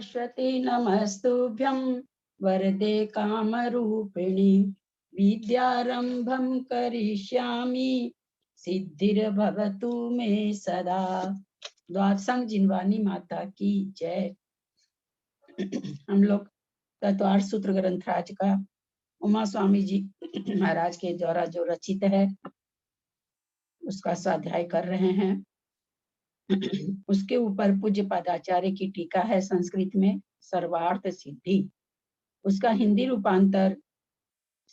सरस्वती नमस्तुभ्यं वरदे कामरूपिणी विद्यारंभं करिष्यामि सिद्धिर्भवतु मे सदा। द्वादशांग जिनवानी माता की जय। हम लोग तत्वार्थ सूत्र ग्रंथ राज का उमा स्वामी जी महाराज के द्वारा जो रचित है उसका स्वाध्याय कर रहे हैं। उसके ऊपर पूज्य पदाचार्य की टीका है संस्कृत में, सर्वार्थ सिद्धि। उसका हिंदी रूपांतर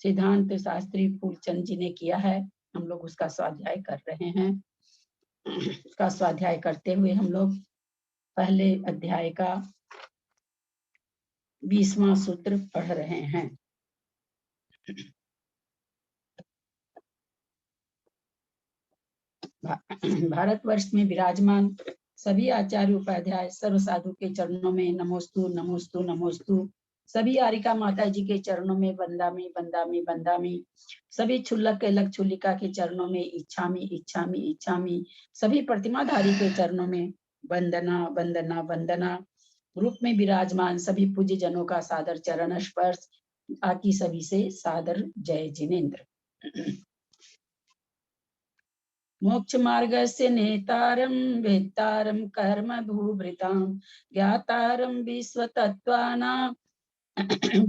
सिद्धांत शास्त्री फूलचंद जी ने किया है। हम लोग उसका स्वाध्याय कर रहे हैं। उसका स्वाध्याय करते हुए हम लोग पहले अध्याय का 20वां सूत्र पढ़ रहे हैं। भारतवर्ष में विराजमान सभी आचार्य उपाध्याय सर्व साधु के चरणों में नमोस्तु नमोस्तु नमोस्तु। सभी आरिका माता जी के चरणों में बंदामी बंदामी बंदामी। सभी छुल्लक के लक छुल्लिका के चरणों में इच्छामी इच्छामी इच्छामी। सभी प्रतिमाधारी के चरणों में वंदना वंदना वंदना। रूप में विराजमान सभी पूज्य जनों का सादर चरण स्पर्श। आकी सभी से सादर जय जिनेन्द्र। मोक्ष मार्गस्य नेतारं वेत्तारं कर्म भूभृतां ज्ञातारं विश्वतत्त्वानां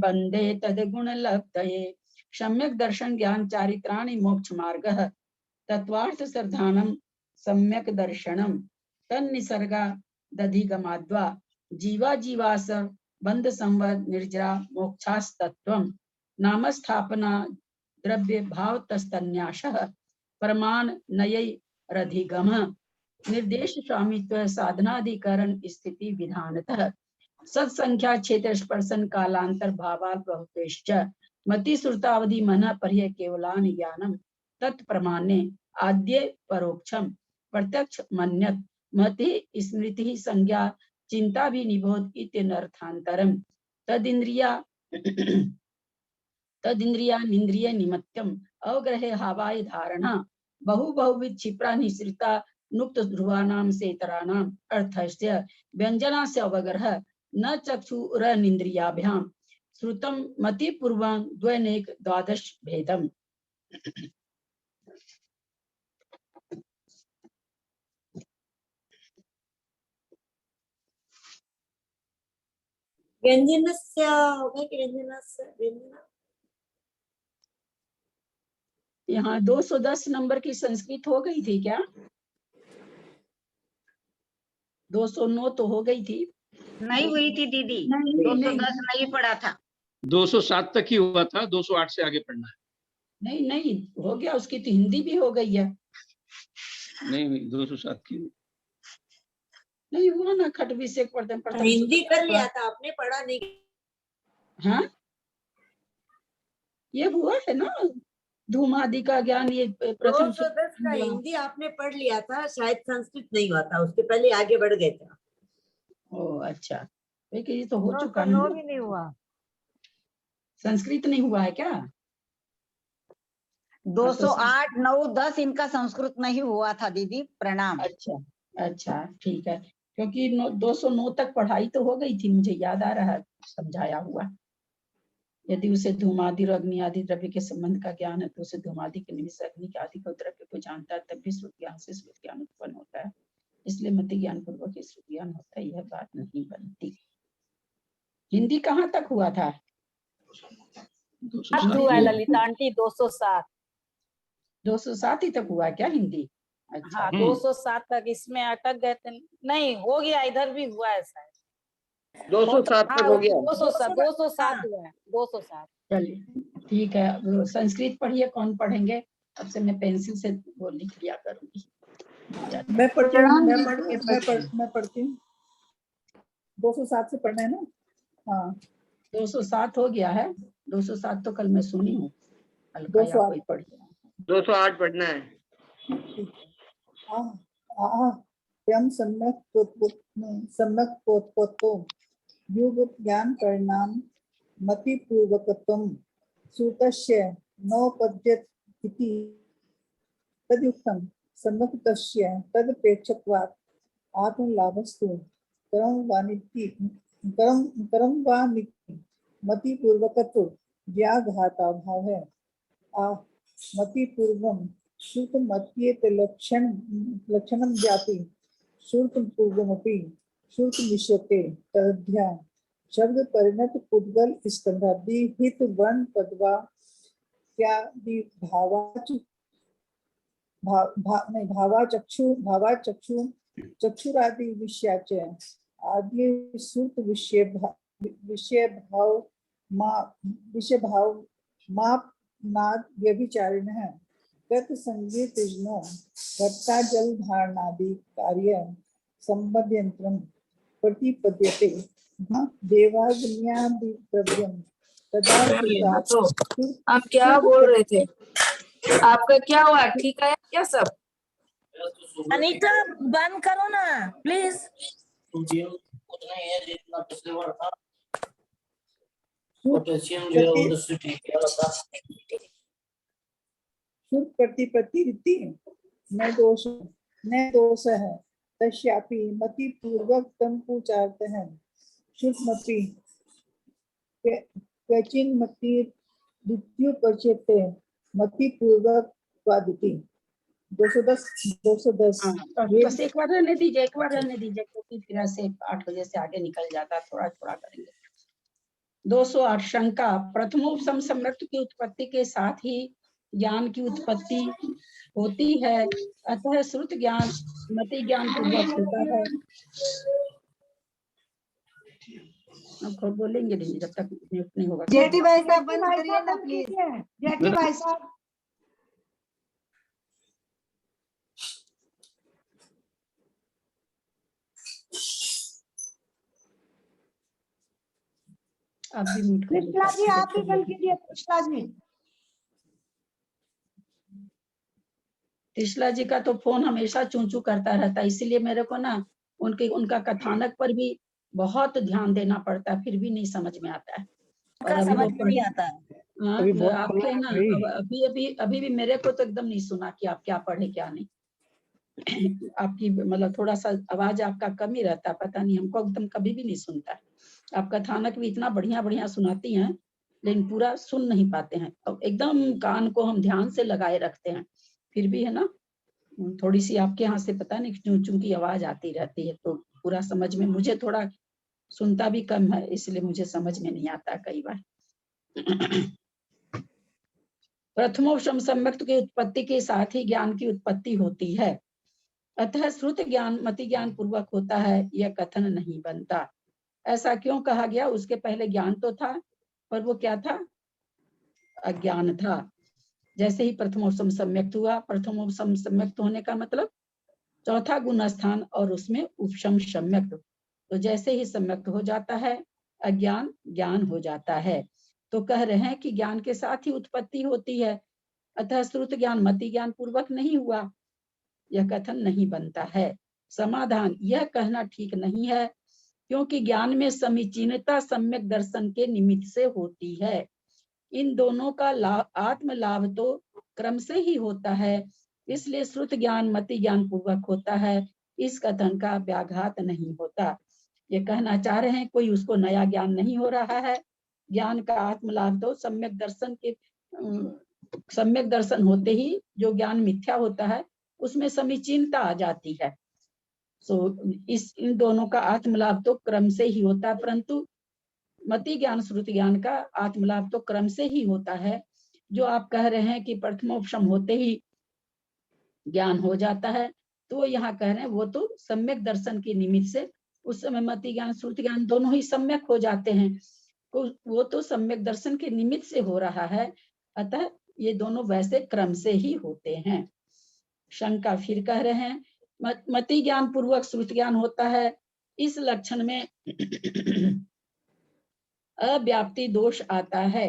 वन्दे तद्गुणलब्धये। सम्यक् दर्शन ज्ञान चारित्राणि मोक्ष मार्गः तत्त्वार्थ श्रद्धानं सम्यक् दर्शनं तन्निसर्गा दधिगमाद्वा जीवा जीवास बंध संवद निर्जरा मोक्षास्तत्त्वं नामस्थापना द्रव्य भाव तस्तन्यासः प्रमाण नयै रधिगम। निर्देश स्वामित्व साधनाधिकरण स्थिति विधानतः सत्संख्या क्षेत्र स्पर्शन कालांतर भावाल बहुतेश्च मति श्रुतावधि मन पर्य केवलान ज्ञानम तत्प्रमाणे आद्य परोक्षम प्रत्यक्ष मन्यत मति स्मृति संज्ञा चिंता भी निबोध इत्यनर्थांतरम तदिंद्रिया निंद्रिय निमित्तम अवग्रहे हवाई धारणा बहु बहुविध क्षिप्रा निश्रिता नुक्त ध्रुवानाम से इतरानाम अर्थस्य व्यंजना से अवग्रह न चक्षुर निंद्रियाभ्याम श्रुतम मति पूर्वं द्वैनेक द्वादश भेदम। व्यंजनस्य होगा कि व्यंजनस्य व्यंजना। यहाँ 210 नंबर की संस्कृत हो गई थी क्या? 209 तो हो गई थी। नहीं हुई थी दीदी। 210 नहीं पढ़ा था। 207 तक ही हुआ था, 208 से आगे पढ़ना है। नहीं नहीं हो गया, उसकी तो हिंदी भी हो गई है। नहीं 207 की नहीं हुआ ना, खटवी से पढ़ते हिंदी कर लिया था आपने, पढ़ा नहीं। हाँ ये हुआ है ना, धूमादि का ज्ञान। ये प्रथम 210 का हिंदी आपने पढ़ लिया था, शायद संस्कृत नहीं हुआ था, उसके पहले आगे बढ़ गए थे। ओ अच्छा, ये तो हो चुका है। 209 भी नहीं हुआ, संस्कृत नहीं हुआ है क्या? 208, 9, 10 इनका संस्कृत नहीं हुआ था दीदी। प्रणाम। अच्छा अच्छा ठीक है, क्योंकि 209 तक पढ़ाई तो हो गई थी, मुझे याद आ रहा है, समझाया हुआ। यदि उसे धूमादि और अग्नि आदि द्रव्य के संबंध का ज्ञान है तो उसे धूमादि के निमित्त अग्नि के आदि को द्रव्य को जानता है, तब भी श्रुत ज्ञान से श्रुत ज्ञान उत्पन्न होता है। इसलिए मति ज्ञान पूर्वक ही श्रुत ज्ञान होता है, यह बात नहीं बनती। हिंदी कहाँ तक हुआ था? अब हुआ है ललिता आंटी 207। 207 ही तक हुआ क्या हिंदी? अच्छा हाँ 207 तक, इसमें अटक गए थे। नहीं हो गया, इधर भी हुआ है शायद। 207 तक हो गया। 207 हुआ है, 207। चलिए ठीक है, अब संस्कृत पढ़िए। कौन पढ़ेंगे? अब से मैं पेंसिल से वो लिख लिया करूंगी। मैं पढ़ती हूँ, मैं पढ़ती हूँ। 207 से पढ़ना है ना? हाँ 207 हो गया है। 207 तो कल मैं सुनी हूँ। 208 पढ़ 208 पढ़ना है। यम सम्यक पोतो युग ज्ञान परिणाम मति पूर्वकत्वम सूतस्य नोपद्यते तद्युक्तम सम्यक्तस्य तदपेक्षत्वात् आत्मलाभस्तु परम वानिति कर्म व मति पूर्वकत्व व्याघाता भाव है। आ मति पूर्वम श्रुत मत्येत लक्षणम जाति श्रुत पूर्वमपि श्रुत विषयते तद्ध्या शब्द परिणत पुद्गल स्कंधादि हित वर्ण पदवा इत्यादि भावाचक्षु चक्षुरादि विषयाच आदि श्रुत विषय भाव माप नाद व्यभिचारिण है। गत संगीत घट्टा जल धारणादि कार्य संबद्यंत्रम प्रतिपद्यते देवाग्न्यादि द्रव्यम तदा तो आप क्या बोल रहे थे? आपका क्या हुआ? ठीक है क्या सब? अनीता बंद करो ना प्लीज। उतना ही है जितना पिछले बार था। पोटेशियम जो है वो तो ठीक है। शुद्ध प्रतिपत्ति रीति न दोष है तस्यापि मति पूर्वक तम पूचार्थ है। शुद्ध मति क्वचिन मति द्वितीय परिचयते मति पूर्वक स्वादिति 210 बस एक बार रहने दीजिए, क्योंकि फिर से 8 बजे से आगे निकल जाता है, थोड़ा थोड़ा करेंगे। 208 शंका प्रथमोपसम सम्यक्त की उत्पत्ति के साथ ही ज्ञान की उत्पत्ति होती है, अतः श्रुत ज्ञान मति ज्ञान पूर्वक होता है। अब बोलेंगे नहीं जब तक म्यूट नहीं होगा। जेठी भाई साहब बंद करिए ना प्लीज। जेठी भाई साहब आप भी म्यूट कर कृष्णा जी आप भी बंद कीजिए। कृष्णा जी कृष्णा जी का तो फोन हमेशा चूं करता रहता है, इसीलिए मेरे को ना उनका कथानक पर भी बहुत ध्यान देना पड़ता है, फिर भी नहीं समझ में आता है। और अभी समझ में नहीं आता है। आपके ना अभी भी मेरे को तो एकदम नहीं सुना कि आप क्या पढ़े क्या नहीं। आपकी मतलब थोड़ा सा आवाज आपका कम ही रहता है, पता नहीं हमको एकदम कभी भी नहीं सुनता है। आप कथानक भी इतना बढ़िया सुनाती हैं, लेकिन पूरा सुन नहीं पाते हैं। अब एकदम कान को हम ध्यान से लगाए रखते हैं, फिर भी है ना थोड़ी सी आपके यहाँ से पता नहीं चूं चूं की आवाज आती रहती है, तो पूरा समझ में मुझे थोड़ा सुनता भी कम है, इसलिए मुझे समझ में नहीं आता कई बार। प्रथमोपसम सम्यक्त की उत्पत्ति के साथ ही ज्ञान की उत्पत्ति होती है, अतः श्रुत ज्ञान मति ज्ञान पूर्वक होता है, यह कथन नहीं बनता। ऐसा क्यों कहा गया? उसके पहले ज्ञान तो था, पर वो क्या था? अज्ञान था। जैसे ही प्रथमोपसम सम्यक्त हुआ, प्रथमोपसम सम्यक्त होने का मतलब चौथा गुण स्थान और उसमें उपशम सम्यक्त, तो जैसे ही सम्यक्त हो जाता है अज्ञान ज्ञान हो जाता है। तो कह रहे हैं कि ज्ञान के साथ ही उत्पत्ति होती है, अतः श्रुत ज्ञान मति ज्ञान पूर्वक नहीं हुआ, यह कथन नहीं बनता है। समाधान, यह कहना ठीक नहीं है, क्योंकि ज्ञान में समीचीनता सम्यक दर्शन के निमित्त से होती है। इन दोनों का आत्म लाभ तो क्रम से ही होता है, इसलिए श्रुत ज्ञान मति ज्ञान पूर्वक होता है, इस कथन का व्याघात नहीं होता। ये कहना चाह रहे हैं कोई उसको नया ज्ञान नहीं हो रहा है। ज्ञान का आत्म लाभ तो सम्यक दर्शन होते ही जो ज्ञान मिथ्या होता है उसमें समीचीनता आ जाती है। इन दोनों का आत्म लाभ तो क्रम से ही होता है, परंतु मति ज्ञान श्रुति ज्ञान का आत्मलाभ तो क्रम से ही होता है। जो आप कह रहे हैं कि प्रथमोपशम होते ही ज्ञान हो जाता है, तो यहाँ कह रहे हैं वो तो सम्यक दर्शन के निमित्त से उस समय मति ज्ञान श्रुति ज्ञान दोनों ही सम्यक हो जाते हैं, तो वो तो सम्यक दर्शन के निमित्त से हो रहा है, अतः ये दोनों वैसे क्रम से ही होते हैं। शंका फिर कह रहे हैं मति ज्ञान पूर्वक श्रुति ज्ञान होता है, इस लक्षण में अव्याप्ति दोष आता है।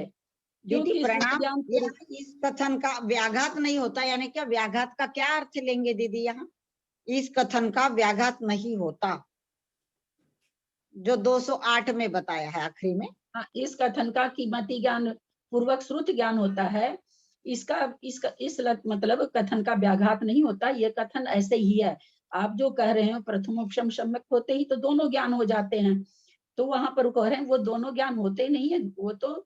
जो दीदी कि प्रणाम, इस कथन का व्याघात नहीं होता, यानी क्या व्याघात का क्या अर्थ लेंगे दीदी? यहाँ इस कथन का व्याघात नहीं होता जो 208 में बताया है आखिरी में। इस कथन का कि मति ज्ञान पूर्वक श्रुति ज्ञान होता है, मतलब कथन का व्याघात नहीं होता, ये कथन ऐसे ही है। आप जो कह रहे हो प्रथमोपशम सम्यक होते ही तो दोनों ज्ञान हो जाते हैं, तो वहां पर कह रहे हैं वो दोनों ज्ञान होते नहीं है, वो तो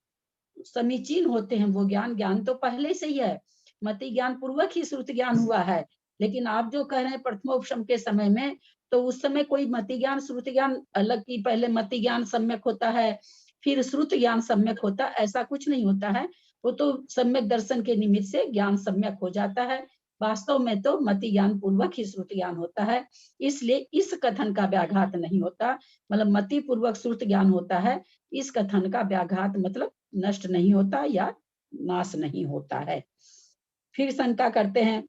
समीचीन होते हैं। वो ज्ञान तो पहले से ही है, मति ज्ञान पूर्वक ही श्रुति ज्ञान हुआ है। लेकिन आप जो कह रहे हैं प्रथमोपशम के समय में, तो उस समय कोई मति ज्ञान श्रुति ज्ञान अलग की, पहले मति ज्ञान सम्यक होता है फिर श्रुति ज्ञान सम्यक होता है, ऐसा कुछ नहीं होता है। वो तो सम्यक दर्शन के निमित्त से ज्ञान सम्यक हो जाता है। वास्तव में तो मति ज्ञान पूर्वक ही श्रुति ज्ञान होता है, इसलिए इस कथन का व्याघात नहीं होता। मतलब मति पूर्वक श्रुति ज्ञान होता है, इस कथन का व्याघात मतलब नष्ट नहीं होता या नाश नहीं होता है। फिर शंका करते हैं,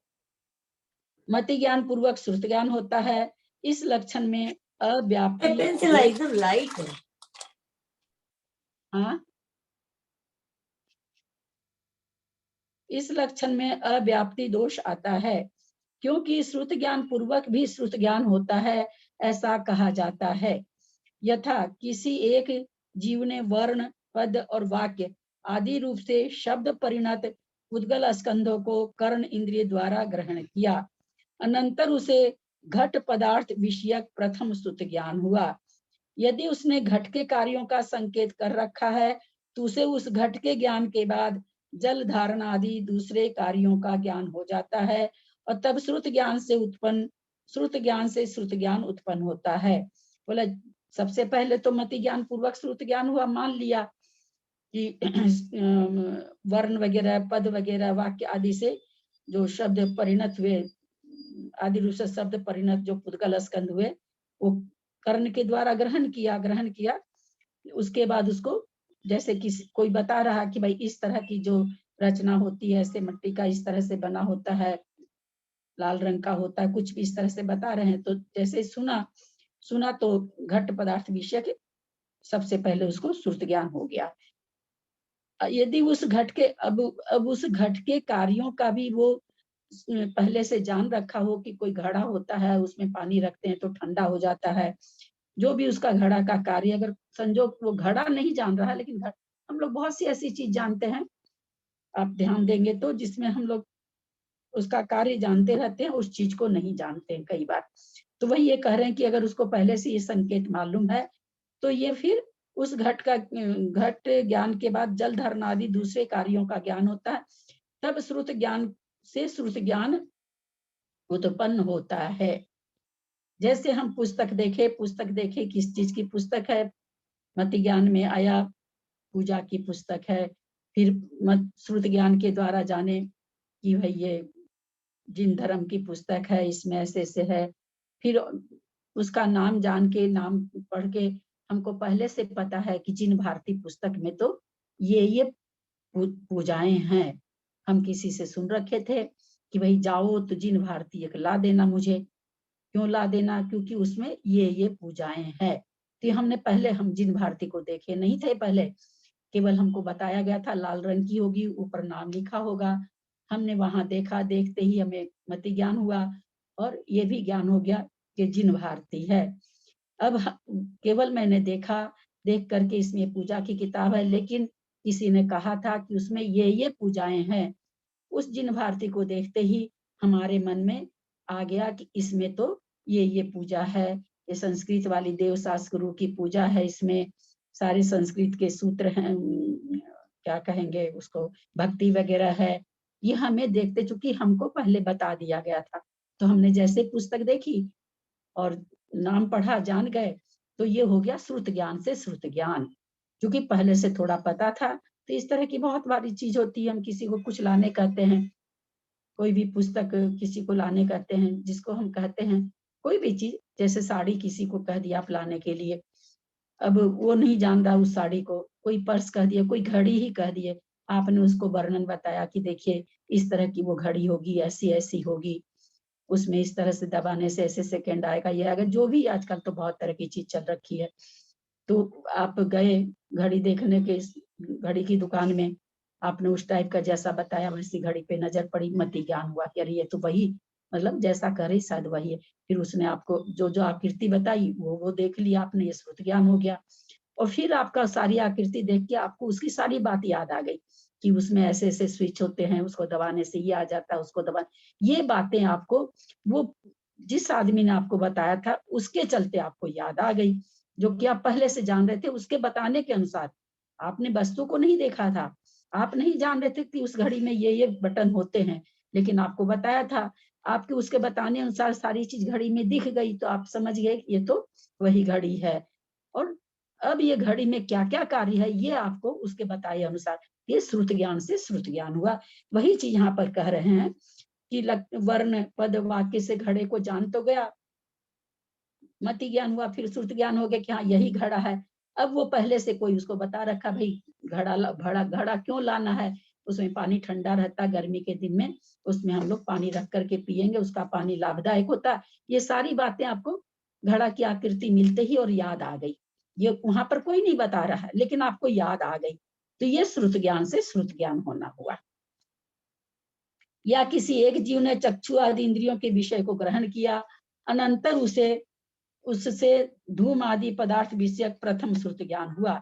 मति ज्ञान पूर्वक श्रुति ज्ञान होता है, इस लक्षण में अव्याप्ति पेंसिल एकदम लाइट है। हाँ, इस लक्षण में अव्याप्ति दोष आता है, क्योंकि श्रुति ज्ञान पूर्वक भी श्रुति ज्ञान होता है, ऐसा कहा जाता है। यथा किसी एक जीव ने वर्ण, पद और वाक्य आदि रूप से शब्द परिणत उद्गल स्कंधों को कर्ण इंद्रिय द्वारा ग्रहण किया, अनंतर उसे घट पदार्थ विषयक प्रथम श्रुति ज्ञान हुआ। यदि उसने घट के कार्यों का संकेत कर रखा है, तो उसे उस घट के ज्ञान के बाद जल धारण आदि दूसरे कार्यों का ज्ञान हो जाता है, और तब श्रुत ज्ञान से श्रुत ज्ञान उत्पन्न होता है। बोला सबसे पहले तो मति ज्ञान पूर्वक श्रुत ज्ञान हुआ, मान लिया कि वर्ण वगैरह, पद वगैरह, वाक्य आदि से जो शब्द परिणत हुए, आदि रूप से शब्द परिणत जो पुद्गल स्कंध हुए, वो कर्ण के द्वारा ग्रहण किया। उसके बाद उसको जैसे किसी कोई बता रहा कि भाई इस तरह की जो रचना होती है, ऐसे मिट्टी का इस तरह से बना होता है, लाल रंग का होता है, कुछ भी इस तरह से बता रहे हैं। तो जैसे सुना तो घट पदार्थ विषय के सबसे पहले उसको श्रुत ज्ञान हो गया। यदि उस घट के अब उस घट के कार्यों का भी वो पहले से जान रखा हो कि कोई घड़ा होता है, उसमें पानी रखते हैं तो ठंडा हो जाता है, जो भी उसका घड़ा का कार्य, अगर संजोग वो घड़ा नहीं जान रहा है, लेकिन हम लोग बहुत सी ऐसी चीज जानते हैं, आप ध्यान देंगे तो, जिसमें हम लोग उसका कार्य जानते रहते हैं, उस चीज को नहीं जानते हैं कई बार। तो वही ये कह रहे हैं कि अगर उसको पहले से ये संकेत मालूम है, तो ये फिर उस घट ज्ञान के बाद जल धारण आदि दूसरे कार्यों का ज्ञान होता है, तब श्रुत ज्ञान से श्रुत ज्ञान उत्पन्न होता है। जैसे हम पुस्तक देखे किस चीज की पुस्तक है, मति ज्ञान में आया पूजा की पुस्तक है, फिर श्रुत ज्ञान के द्वारा जाने कि भाई ये जिन धर्म की पुस्तक है, इसमें ऐसे है, फिर उसका नाम जान के, नाम पढ़ के हमको पहले से पता है कि जिन भारती पुस्तक में तो ये पूजाएं हैं। हम किसी से सुन रखे थे कि भाई जाओ तो जिन भारती एक ला देना मुझे। क्यों ला देना? क्योंकि उसमें ये पूजाएं हैं। तो हमने पहले हम जिन भारती को देखे नहीं थे, पहले केवल हमको बताया गया था लाल रंग की होगी, ऊपर नाम लिखा होगा। हमने वहां देखा, देखते ही हमें मति ज्ञान हुआ और ये भी ज्ञान हो गया कि जिन भारती है। अब केवल मैंने देखा, देख करके इसमें पूजा की किताब है, लेकिन किसी ने कहा था कि उसमें ये पूजाएं हैं। उस जिन भारती को देखते ही हमारे मन में आ गया कि इसमें तो ये पूजा है, ये संस्कृत वाली देवशास्त्र गुरु की पूजा है, इसमें सारे संस्कृत के सूत्र हैं, क्या कहेंगे उसको, भक्ति वगैरह है। ये हमें देखते, चूंकि हमको पहले बता दिया गया था, तो हमने जैसे पुस्तक देखी और नाम पढ़ा, जान गए, तो ये हो गया श्रुत ज्ञान से श्रुत ज्ञान। क्योंकि पहले से थोड़ा पता था। तो इस तरह की बहुत बारी चीज होती है, हम किसी को कुछ लाने कहते हैं, कोई भी पुस्तक किसी को लाने कहते हैं, जिसको हम कहते हैं कोई भी चीज, जैसे साड़ी किसी को कह दिया आप लाने के लिए, अब वो नहीं जान रहा उस साड़ी को, कोई पर्स कह दिया, कोई घड़ी ही कह दिए, आपने उसको वर्णन बताया कि देखिए इस तरह की वो घड़ी होगी, ऐसी ऐसी होगी, उसमें इस तरह से दबाने से ऐसे सेकंड आएगा, ये अगर जो भी, आजकल तो बहुत तरह की चीज चल रखी है। तो आप गए घड़ी देखने के, घड़ी की दुकान में, आपने उस टाइप का जैसा बताया वैसी घड़ी पे नजर पड़ी, मति ज्ञान हुआ कि अरे ये तो वही, मतलब जैसा करे शायद वही है। फिर उसने आपको जो आकृति बताई वो देख लिया आपने, ये श्रुत ज्ञान हो गया। और फिर आपका सारी आकृति देख के आपको उसकी सारी बात याद आ गई कि उसमें ऐसे ऐसे स्विच होते हैं, उसको दबाने से ये आ जाता है, उसको दबा, ये बातें आपको वो जिस आदमी ने आपको बताया था उसके चलते आपको याद आ गई। जो कि आप पहले से जान रहे थे, उसके बताने के अनुसार। आपने वस्तु को नहीं देखा था, आप नहीं जान रहे थे कि उस घड़ी में ये बटन होते हैं, लेकिन आपको बताया था। आपके उसके बताने अनुसार सारी चीज घड़ी में दिख गई, तो आप समझ गए ये तो वही घड़ी है। और अब ये घड़ी में क्या क्या कार्य है, ये आपको उसके बताए अनुसार, ये श्रुत ज्ञान से श्रुत ज्ञान हुआ। वही चीज यहाँ पर कह रहे हैं कि वर्ण पद वाक्य से घड़े को जान तो गया, मति ज्ञान हुआ, फिर श्रुत ज्ञान हो गया कि हाँ यही घड़ा है। अब वो पहले से कोई उसको बता रखा, भाई घड़ा क्यों लाना है, उसमें पानी ठंडा रहता, गर्मी के दिन में उसमें हम लोग पानी रख करके पियेंगे, उसका पानी लाभदायक होता। ये सारी बातें आपको घड़ा की आकृति मिलते ही और याद आ गई। ये वहां पर कोई नहीं बता रहा है, लेकिन आपको याद आ गई, तो ये श्रुत ज्ञान से श्रुत ज्ञान होना हुआ। या किसी एक जीव ने चक्षु आदि इंद्रियों के विषय को ग्रहण किया, अनंतर उससे धूम आदि पदार्थ विषयक प्रथम श्रुत ज्ञान हुआ।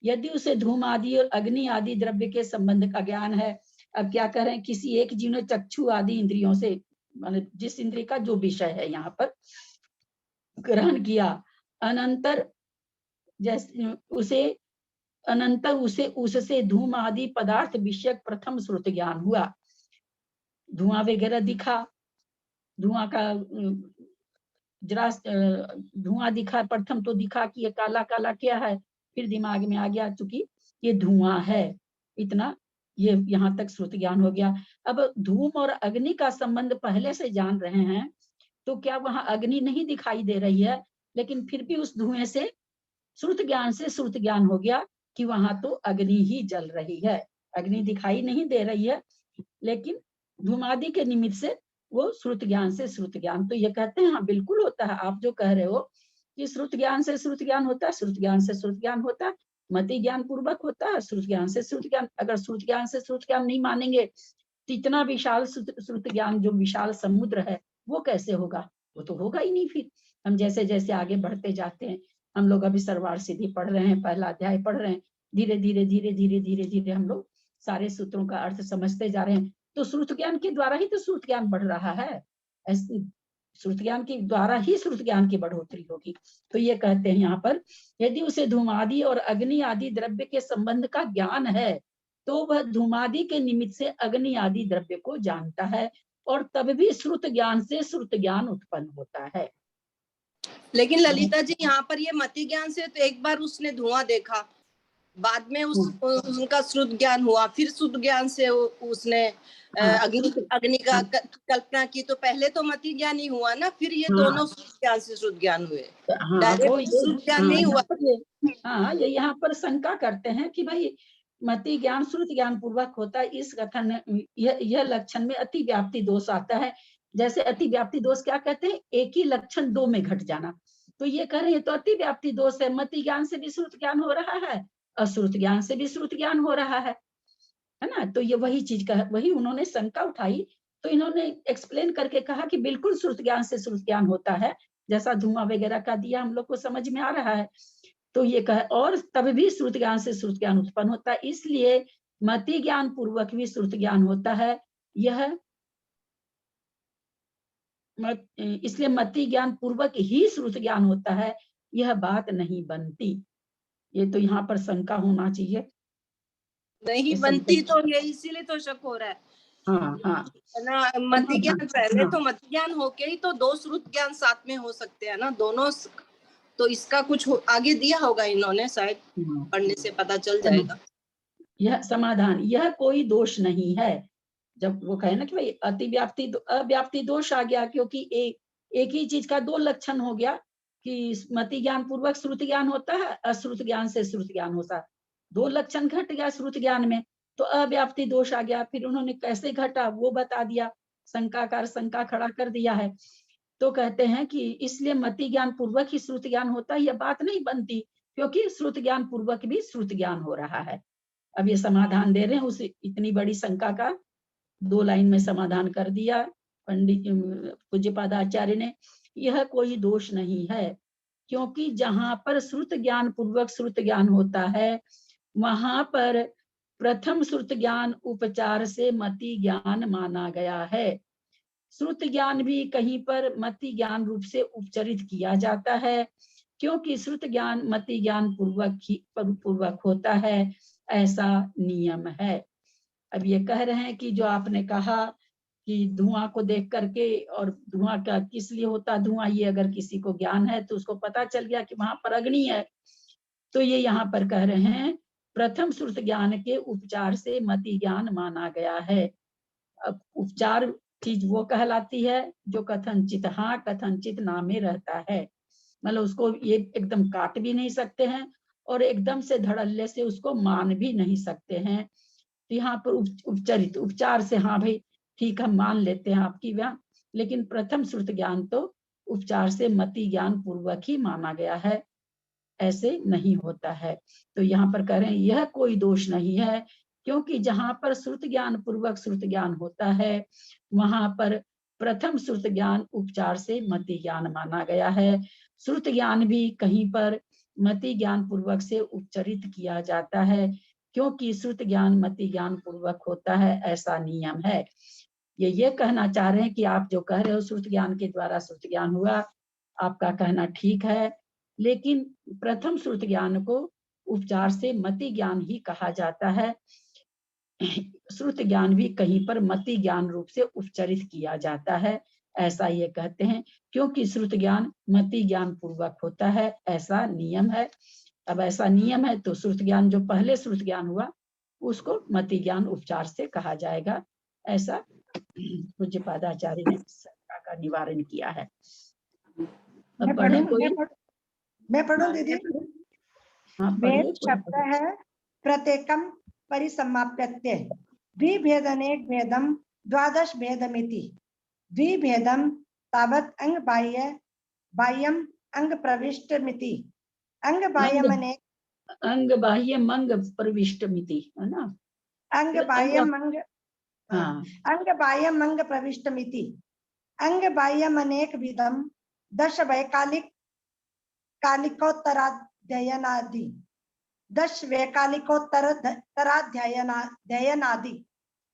यदि उसे धूम आदि और अग्नि आदि द्रव्य के संबंध का ज्ञान है। अब क्या कह रहे हैं, किसी एक जीव ने चक्षु आदि इंद्रियों से, मतलब जिस इंद्रिय का जो विषय है यहाँ पर ग्रहण किया, अनंतर उसे उससे धूम आदि पदार्थ विषयक प्रथम श्रुत ज्ञान हुआ। धुआं वगैरह दिखा, धुआं का जरा धुआं दिखा, प्रथम तो दिखा कि ये काला काला क्या है, फिर दिमाग में आ गया चूंकि ये धुआं है, इतना ये यहाँ तक श्रुत ज्ञान हो गया। अब धूम और अग्नि का संबंध पहले से जान रहे हैं, तो क्या वहां अग्नि नहीं दिखाई दे रही है, लेकिन फिर भी उस धुएं से श्रुत ज्ञान से श्रुत ज्ञान हो गया कि वहां तो अग्नि ही जल रही है। अग्नि दिखाई नहीं दे रही है, लेकिन धूमादि के निमित्त से वो श्रुत ज्ञान से श्रुत ज्ञान। तो ये कहते हैं हाँ बिल्कुल होता है, आप जो कह रहे हो कि श्रुत ज्ञान से श्रुत ज्ञान होता है, श्रुत ज्ञान से श्रुत ज्ञान होता है, मति ज्ञान पूर्वक होता है, श्रुत ज्ञान से श्रुत ज्ञान। अगर श्रुत ज्ञान से श्रुत ज्ञान नहीं मानेंगे तो इतना विशाल श्रुत ज्ञान, जो विशाल समुद्र है, वो कैसे होगा? वो तो होगा ही नहीं। फिर हम जैसे जैसे आगे बढ़ते जाते हैं, हम लोग अभी सरवार सिद्धि पढ़ रहे हैं, पहला अध्याय पढ़ रहे हैं, धीरे धीरे धीरे धीरे धीरे धीरे हम लोग सारे सूत्रों का अर्थ समझते जा रहे हैं। तो श्रुत ज्ञान के द्वारा ही तो श्रुत ज्ञान बढ़ रहा है, श्रुत ज्ञान के द्वारा ही श्रुत ज्ञान की बढ़ोतरी होगी। तो ये कहते हैं यहाँ पर, यदि उसे धूमादि और अग्नि आदि द्रव्य के संबंध का ज्ञान है, तो वह धूमादि के निमित्त से अग्नि आदि द्रव्य को जानता है, और तब भी श्रुत ज्ञान से श्रुत ज्ञान उत्पन्न होता है। लेकिन ललिता जी यहाँ पर ये मति ज्ञान से तो एक बार उसने धुआं देखा, बाद में उनका श्रुत ज्ञान हुआ, फिर श्रुत ज्ञान से उसने अग्नि का कल्पना की। तो पहले तो मति ज्ञान ही हुआ ना, फिर ये दोनों श्रुत ज्ञान से श्रुत ज्ञान हुए, डायरेक्ट श्रुत ज्ञान नहीं हुआ। हाँ, ये यहाँ पर शंका करते हैं कि भाई मति ज्ञान श्रुत ज्ञान पूर्वक होता है, इस कथन यह लक्षण में अति व्याप्ति दोष आता है। जैसे अति व्याप्ति दोष क्या कहते हैं, एक ही लक्षण दो में घट जाना। तो ये कह रहे हैं तो अति व्याप्ति दोष है, मति ज्ञान से भी श्रुत ज्ञान हो रहा है, अश्रुत ज्ञान से भी श्रुत ज्ञान हो रहा है ना। तो ये वही चीज का, वही उन्होंने शंका उठाई, तो इन्होंने एक्सप्लेन करके कहा कि बिल्कुल श्रुत ज्ञान से श्रुत ज्ञान होता है, जैसा धुआं वगैरह का दिया हम लोग को समझ में आ रहा है। तो ये कह, और तब भी श्रुत ज्ञान से श्रुत ज्ञान उत्पन्न होता है, इसलिए मति ज्ञान पूर्वक भी श्रुत ज्ञान होता है। इसलिए मति ज्ञान पूर्वक ही श्रुत ज्ञान होता है, यह बात नहीं बनती। ये तो यहाँ पर शंका होना चाहिए, नहीं बनती तो ये इसीलिए तो शक हो रहा है। हाँ ना, मति ज्ञान पहले तो मति ज्ञान होके ही तो दो श्रुत ज्ञान साथ में हो सकते हैं ना, दोनों। तो इसका कुछ आगे दिया होगा इन्होंने, शायद पढ़ने से पता चल जाएगा। यह समाधान, यह कोई दोष नहीं है। जब वो कहे ना कि भाई अव्याप्ति दोष आ गया, क्योंकि एक ही चीज का दो लक्षण हो गया कि मति ज्ञान पूर्वक श्रुत ज्ञान होता है, अश्रुत ज्ञान से श्रुत ज्ञान होता है, दो लक्षण घट गया श्रुत ज्ञान में, तो अव्याप्ति दोष आ गया। फिर उन्होंने कैसे घटा वो बता दिया, शंकाकार शंका खड़ा कर दिया है। तो कहते हैं कि इसलिए मति ज्ञान पूर्वक ही श्रुत ज्ञान होता है, यह बात नहीं बनती, क्योंकि श्रुत ज्ञान पूर्वक भी श्रुत ज्ञान हो रहा है। अब ये समाधान दे रहे हैं उस इतनी बड़ी शंका का, 2 लाइन में समाधान कर दिया पंडित पूज्यपाद आचार्य ने। यह कोई दोष नहीं है, क्योंकि जहां पर श्रुत ज्ञान पूर्वक श्रुत ज्ञान होता है, वहां पर प्रथम श्रुत ज्ञान उपचार से मति ज्ञान माना गया है। श्रुत ज्ञान भी कहीं पर मति ज्ञान रूप से उपचरित किया जाता है, क्योंकि श्रुत ज्ञान मति ज्ञान पूर्वक होता है, ऐसा नियम है। अब ये कह रहे हैं कि जो आपने कहा कि धुआं को देख करके, और धुआं का किस लिए होता धुआं, ये अगर किसी को ज्ञान है तो उसको पता चल गया कि वहां पर अग्नि है, तो ये यहाँ पर कह रहे हैं प्रथम श्रुत ज्ञान के उपचार से मति ज्ञान माना गया है। अब उपचार चीज वो कहलाती है जो कथनचित हाँ कथनचित ना में रहता है, मतलब उसको ये एकदम काट भी नहीं सकते हैं और एकदम से धड़ल्ले से उसको मान भी नहीं सकते हैं। तो यहाँ पर उपचरित उपचार से हाँ भाई ठीक हम मान लेते हैं आपकी व्याख्या, लेकिन प्रथम श्रुत ज्ञान तो उपचार से मति ज्ञान पूर्वक ही माना गया है, ऐसे नहीं होता है। तो यहाँ पर कह रहे हैं यह कोई दोष नहीं है, क्योंकि जहां पर श्रुत ज्ञान पूर्वक श्रुत ज्ञान होता है वहां पर प्रथम श्रुत ज्ञान उपचार से मति ज्ञान माना गया है। श्रुत ज्ञान भी कहीं पर मति ज्ञान पूर्वक से उपचरित किया जाता है, क्योंकि श्रुत ज्ञान मति ज्ञान पूर्वक होता है, ऐसा नियम है। ये कहना चाह रहे हैं कि आप जो कह रहे हो श्रुत ज्ञान के द्वारा श्रुत ज्ञान हुआ, आपका कहना ठीक है, लेकिन प्रथम श्रुत ज्ञान को उपचार से मति ज्ञान ही कहा जाता है। श्रुत ज्ञान भी कहीं पर मति ज्ञान रूप से उपचरित किया जाता है, ऐसा ये कहते हैं, क्योंकि श्रुत ज्ञान मति ज्ञान पूर्वक होता है, ऐसा नियम है। अब ऐसा नियम है तो श्रुत ज्ञान जो पहले श्रुत ज्ञान हुआ उसको मति ज्ञान उपचार से कहा जाएगा, ऐसा पूज्यपादाचार्य ने शंका का निवारण किया है। अब पढ़े कोई? मैं पढ़ूं दीदी? हाँ, भेद शब्द है प्रत्येकम परिसमाप्यते द्विभेदनेक भेदम द्वादश भेदमिति द्विभेदम तावत् अंग बाह्यम अंग प्रविष्टमिति अंग बाह्यमनेक अंग बाह्य मंग प्रविष्टमिति, है ना? अंग बाह्यम अंग हाँ, अंग बाह्यम अंग प्रविष्टमिति अंग बाह्यमनेक विधम दश वैकालिक कालिकोत्तराध्ययनादि दश वैकालिकोत्तराध्ययनादि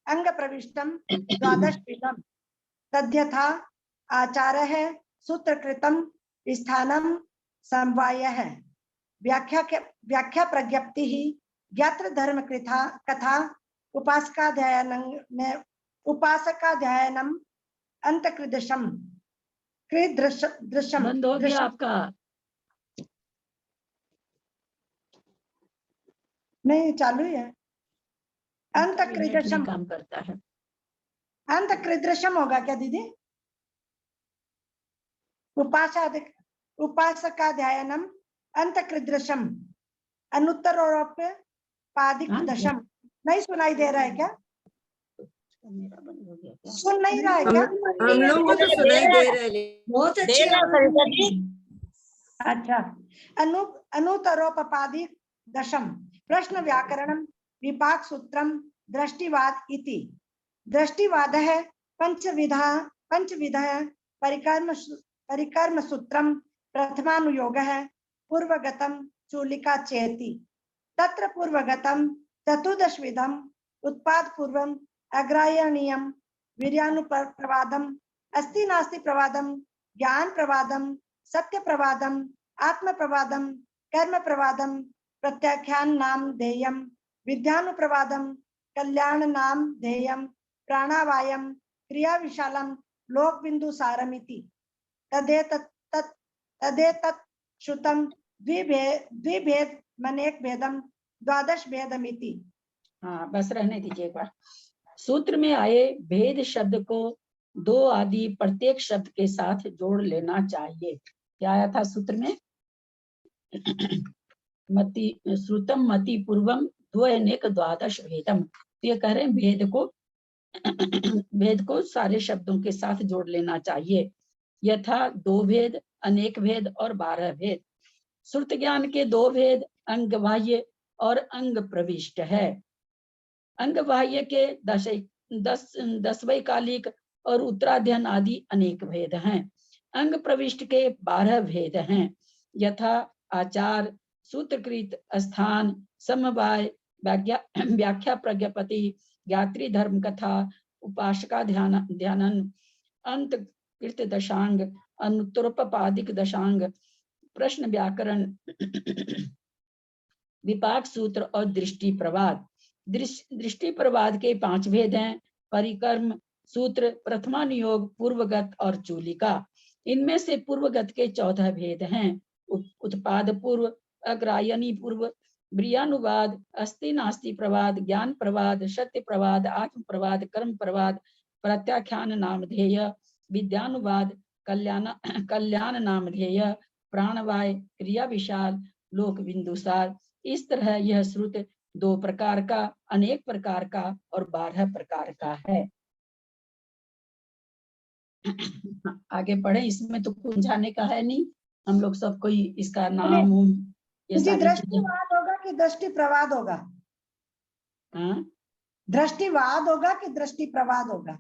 अंग प्रविष्टम द्वादश विधम तद्यथा आचारः सूत्रकृतम स्थानम समवायः व्याख्या प्रज्ञप्ति ही ज्ञात्र धर्म कथा उपासकाध्यायनम अंतकृदृशम बंद हो गया आपका? नहीं, चालू है। अंतकृदृशम काम करता है। अंतकृदृशम होगा क्या दीदी? उपासकाध्यायनम अंतकृदृशम अनुत्तरोप्य पादिक दशम। नहीं सुनाई दे रहा है क्या? सुन नहीं रहा है क्या? हम लोग को तो सुनाई दे रहा है, बहुत अच्छी। अच्छा, अनुतरोपादिक दशम प्रश्न व्याकरणम विपाक सूत्रम दृष्टिवाद इति दृष्टिवादः पंचविधः परिकर्म सूत्रम प्रथमानुयोगः पूर्वगतम चूलिका चेति तत्र पूर्वगतम चतुर्दशविधम उत्पाद पूर्वम अग्रायणीयम वीर्यानुप्रवादम अस्ति नास्ति प्रवादम ज्ञान प्रवादम सत्य प्रवादम आत्म प्रवादम कर्म प्रवादम प्रत्याख्यान नाम ध्येयम विद्यानुप्रवादम कल्याण नाम ध्येयम प्राणावायम क्रिया विशालम लोक बिंदु सारमिति तदेतत् श्रुतम द्विभेद मनेक भेदम द्वादश भेदमिति। हाँ, बस रहने दीजिए एक बार। सूत्र में आए भेद शब्द को दो आदि प्रत्येक शब्द के साथ जोड़ लेना चाहिए। क्या आया था सूत्र में? मति श्रुतम मति पूर्वम द्वयनेक द्वादश भेदम। तो ये कह रहे हैं भेद को सारे शब्दों के साथ जोड़ लेना चाहिए, यथा दो भेद, अनेक भेद और 12 भेद। श्रुत ज्ञान के दो भेद अंग बाह्य और अंग प्रविष्ट है। अंग बाह्य के 10 वैकालिक और उत्तराध्ययन आदि अनेक भेद हैं। अंग प्रविष्ट के 12 भेद हैं, यथा आचार, सूत्रकृत, स्थान, समवाय, व्याख्या प्रज्ञपति, ज्ञात्री धर्म कथा, उपासका ध्यानन, अंतकृत दशांग, अनुत्तरोपादिक दशांग, प्रश्न व्याकरण विपाक सूत्र और दृष्टि प्रवाद। दृष्टि प्रवाद के 5 भेद हैं। परिकर्म सूत्र, प्रथमानुयोग, पूर्वगत और चूलिका। इनमें से पूर्वगत के 14 भेद हैं। उत्पाद पूर्व, अग्रायनी पूर्व, ब्रियानुवाद, अस्ति नास्ति प्रवाद, ज्ञान प्रवाद, सत्य प्रवाद, आत्म प्रवाद, कर्म प्रवाद, प्रत्याख्यान नामधेय, विद्यानुवाद, कल्याण नामधेय, प्राणवाय, क्रिया विशाल, लोक बिंदुसार। इस तरह यह श्रुत 2 प्रकार का, अनेक प्रकार का और 12 प्रकार का है। आगे पढ़े, इसमें तो कुछ जाने का है नहीं, हम लोग सब कोई इसका नाम ये जी, सारी चीजें। दृष्टिवाद होगा कि दृष्टि प्रवाद होगा? हाँ, दृष्टिवाद होगा कि दृष्टि प्रवाद होगा?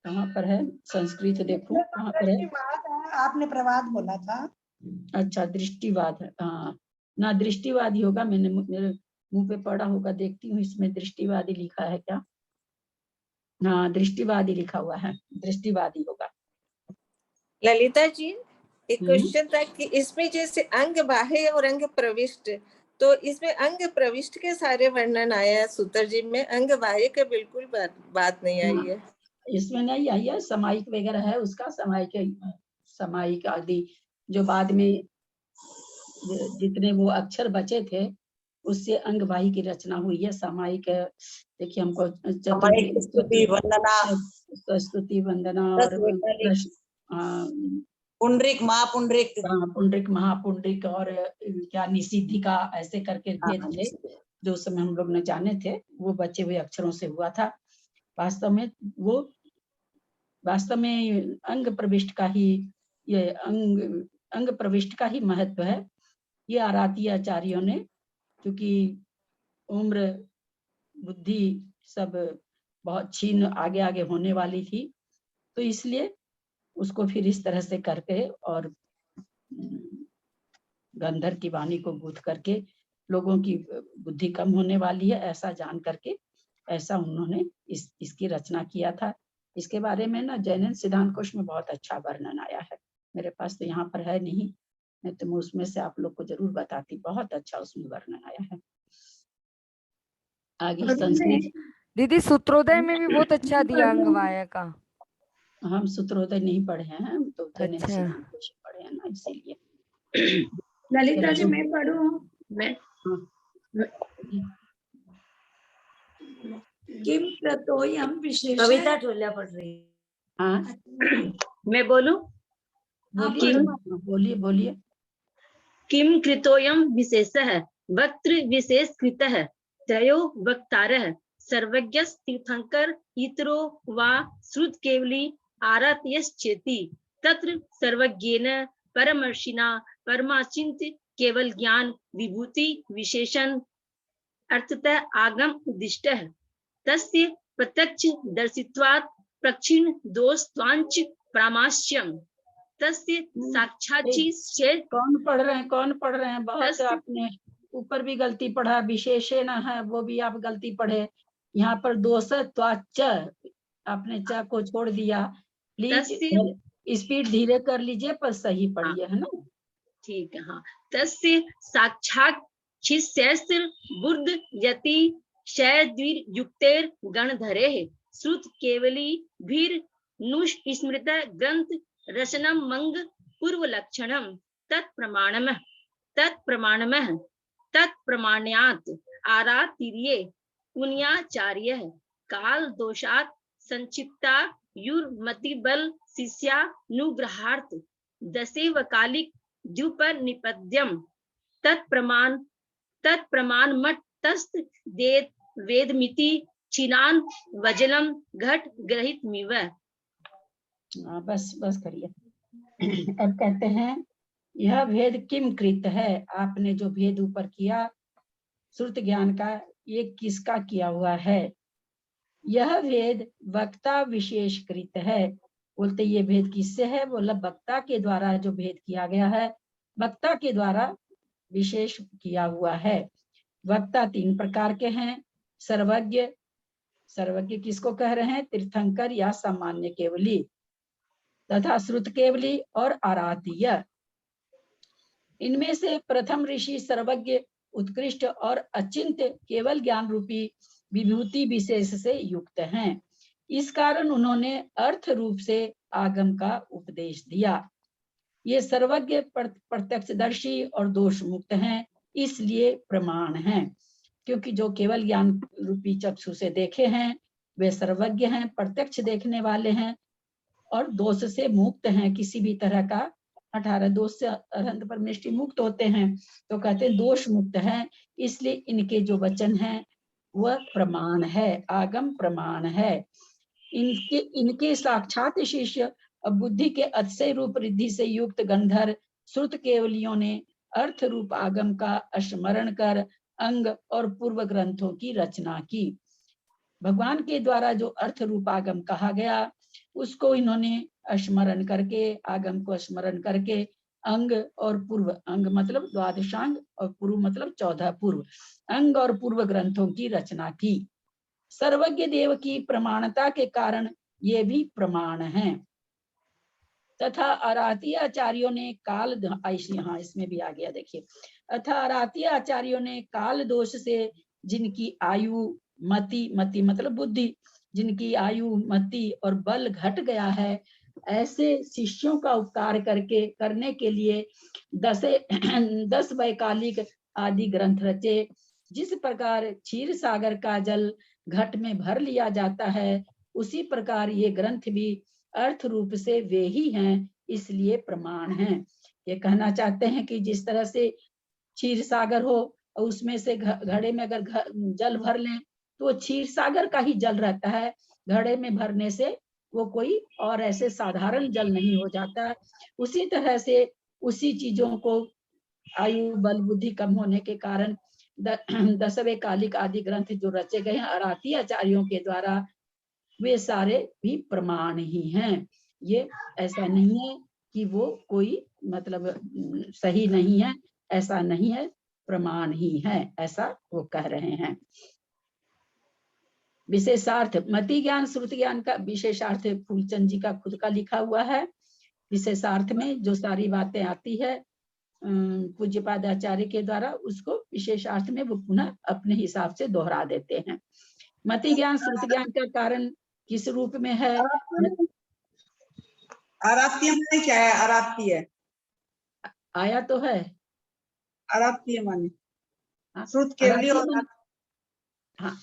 कहाँ पर है? संस्कृत देखो कहाँ पर है। दृष्टिवाद है, आपने प्रवाद बोला था। अच्छा, दृष्टिवाद है। हाँ ना, दृष्टिवादी होगा। मैंने मेरे मुंह पे पढ़ा होगा, देखती हूँ इसमें दृष्टिवादी लिखा है क्या। हाँ, दृष्टिवादी लिखा हुआ है, दृष्टिवादी होगा। ललिता जी, एक क्वेश्चन था कि इसमें जैसे अंग बाह्य और अंग प्रविष्ट, तो इसमें अंग प्रविष्ट के सारे वर्णन आया है सूत्र जी में, अंग बाह्य के बिल्कुल बात नहीं आई है। इसमें नहीं आई है, समायिक वगैरह है उसका, समायिक आदि जो बाद में जितने वो अक्षर बचे थे उससे अंग बाह्य की रचना हुई है। समायिक देखिए हमको स्तुति वंदना और पुंडरिक महापुंडरिक, पुंडरिक महापुंडरिक और क्या निषिद्धि का, ऐसे करके भेद थे जो उस समय हम लोग न जाने थे, वो बचे हुए अक्षरों से हुआ था। वास्तव में अंग प्रविष्ट का ही, ये अंग प्रविष्ट का ही महत्व है। ये आराती आचार्यों ने, क्योंकि उम्र बुद्धि सब बहुत छीन आगे आगे होने वाली थी, तो इसलिए उसको फिर इस तरह से करके और गंधर्व की वाणी को गूंथ करके लोगों की बुद्धि कम होने वाली है, ऐसा जान करके ऐसा उन्होंने इसकी रचना किया था। इसके बारे में ना जैन सिद्धांत कोश में बहुत अच्छा वर्णन आया है। मेरे पास तो यहाँ पर है नहीं, मैं तो उसमें से आप लोग को जरूर बताती, बहुत अच्छा उसमें वर्णन आया है। आगे संस्कृत दीदी सूत्रोदय में भी बहुत अच्छा दिया अंगवाय का। हम सूत्रोदय नहीं पढ़े हैं, हम तो जैन अच्छा। सिद्धांत कोश पढ़े हैं ना, इसीलिए। ललिता जी मैं पढ़ूं? मैं किम प्रतोयम विशेष। कविता ठोलिया पढ़ रही है। हाँ, मैं बोलूं? बोलिए। किम कृतोयम विशेषः वक्तृ विशेष कृतः त्रयो वक्तारः सर्वज्ञ तीर्थंकर इतरो वा श्रुत केवली आरात्यश्चेति तत्र सर्वज्ञेन परमर्षिणा परमाचिंत केवल ज्ञान विभूति विशेषण अर्थतः आगम उद्दिष्टः तस्य प्रत्यक्ष दर्शित्वात् प्रक्षिण दोषत्वांच प्रामाश्यम तस्य साक्षाची से। कौन पढ़ रहे हैं? बहुत आपने ऊपर भी गलती पढ़ा, विशेषण है वो भी आप गलती पढ़े। यहाँ पर दोषत्वाच्च आपने च को छोड़ दिया। प्लीज स्पीड धीरे कर लीजिए पर सही पढ़िए, है ना? ठीक है। हाँ, तस्य साक्षात शिष्यस्त्र बुद्ध यति शयद्वीर युक्तेर गणधरेः श्रुत केवली भीर नुष स्मृत ग्रंथ रचनम मंग पूर्व लक्षणम तत्प्रमाण्यात् आरातिर्ये पुण्याचार्य काल दोषात् संक्षिप्ता युर्मति बल शिष्यानुग्रहार्थ दशेवकालिक द्युपर निपद्यम तत्प्रमाण मठ तस्त वेदमिति छिनान वजलम घट ग्रहित मिव। बस करिए। अब कहते हैं यह भेद किम कृत है, आपने जो भेद ऊपर किया श्रुत ज्ञान का, ये किसका किया हुआ है? यह भेद वक्ता विशेष कृत है। बोलते ये भेद किससे है? बोला वक्ता के द्वारा जो भेद किया गया है, वक्ता के द्वारा विशेष किया हुआ है। वक्ता 3 प्रकार के हैं। सर्वज्ञ किसको कह रहे हैं? तीर्थंकर या सामान्य केवली। तथा श्रुत केवली और आरातीय। इनमें से प्रथम ऋषि सर्वज्ञ, उत्कृष्ट और अचिंत्य केवल ज्ञान रूपी विभूति विशेष से युक्त हैं। इस कारण उन्होंने अर्थ रूप से आगम का उपदेश दिया। ये सर्वज्ञ, प्रत्यक्षदर्शी और दोष मुक्त हैं, इसलिए प्रमाण हैं। क्योंकि जो केवल ज्ञान रूपी चक्षु से देखे हैं वे सर्वज्ञ हैं, प्रत्यक्ष देखने वाले हैं और दोष से मुक्त हैं। किसी भी तरह का 18 दोष से अरहंत परमेष्टि मुक्त होते हैं, तो कहते हैं दोष मुक्त हैं, इसलिए इनके जो वचन हैं वह प्रमाण है, आगम प्रमाण है। इनके साक्षात शिष्य बुद्धि के अतिशय रूप रिद्धि से युक्त गंधर्व श्रुत केवलियों ने अर्थ रूप आगम का स्मरण कर अंग और पूर्व ग्रंथों की रचना की। भगवान के द्वारा जो अर्थ रूप आगम कहा गया उसको इन्होंने स्मरण करके, आगम को स्मरण करके अंग और पूर्व, अंग मतलब द्वादशांग और पूर्व मतलब 14 पूर्व, अंग और पूर्व ग्रंथों की रचना की। सर्वज्ञ देव की प्रमाणता के कारण ये भी प्रमाण हैं। तथा आरातीय आचार्यों ने काल, हाँ इसमें भी आ गया देखिए, तथा आरातीय आचार्यों ने काल दोष से जिनकी आयु मति, मति मतलब बुद्धि, जिनकी आयु मति और बल घट गया है, ऐसे शिष्यों का उपकार करने के लिए 10 वैकालिक आदि ग्रंथ रचे। जिस प्रकार क्षीर सागर का जल घट में भर लिया जाता है, उसी प्रकार ये ग्रंथ भी अर्थ रूप से वे ही हैं, इसलिए प्रमाण हैं। ये कहना चाहते हैं कि जिस तरह से क्षीर सागर हो और उसमें से घड़े में अगर जल भर लें तो वो क्षीर सागर का ही जल रहता है, घड़े में भरने से वो कोई और ऐसे साधारण जल नहीं हो जाता। उसी तरह से उसी चीजों को आयु बल बुद्धि कम होने के कारण 10वें कालिक आदि ग्रंथ जो रचे गए हैं आरातीय आचार्यों के द्वारा, वे सारे भी प्रमाण ही हैं। ये ऐसा नहीं है कि वो कोई मतलब सही नहीं है, ऐसा नहीं है, प्रमाण ही है, ऐसा वो कह रहे हैं। विशेषार्थ मति ज्ञान श्रुति ज्ञान का विशेषार्थ फूलचंद जी का खुद का लिखा हुआ है। विशेषार्थ में जो सारी बातें आती है पूज्यपाद आचार्य के द्वारा, उसको विशेषार्थ में वो पुनः अपने हिसाब से दोहरा देते हैं। मति ज्ञान श्रुति ज्ञान का कारण किस रूप में है? आरात्य माने क्या है? आरात्य आया तो है, आरात्य माने श्रुत केवली और हाँ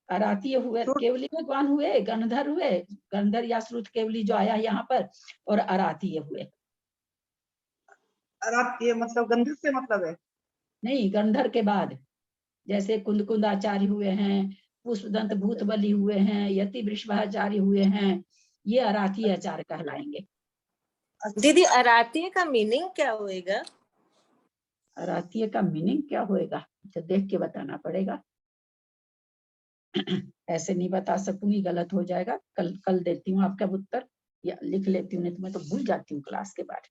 आरातीय हुए, केवली भगवान हुए, गंधर्व हुए, गंधर्व या श्रुत केवली जो आया यहाँ पर, और आरातीय हुए। आरात्य मतलब गंधर्व से मतलब है? नहीं, गंधर्व के बाद जैसे कुंद कुंद आचार्य हुए हैं, पुष्पदंत भूत बलि हुए हैं, यति वृषभाचार्य हुए हैं, ये आरातीय आचार्य कहलाएंगे। दीदी आरातीय का मीनिंग क्या होएगा? आरातीय का मीनिंग क्या होएगा? अच्छा देख के बताना पड़ेगा, ऐसे नहीं बता सकूंगी, गलत हो जाएगा। कल देती हूँ आपका उत्तर, या लिख लेती हूँ, नहीं तो मैं तो भूल जाती हूँ क्लास के बाद।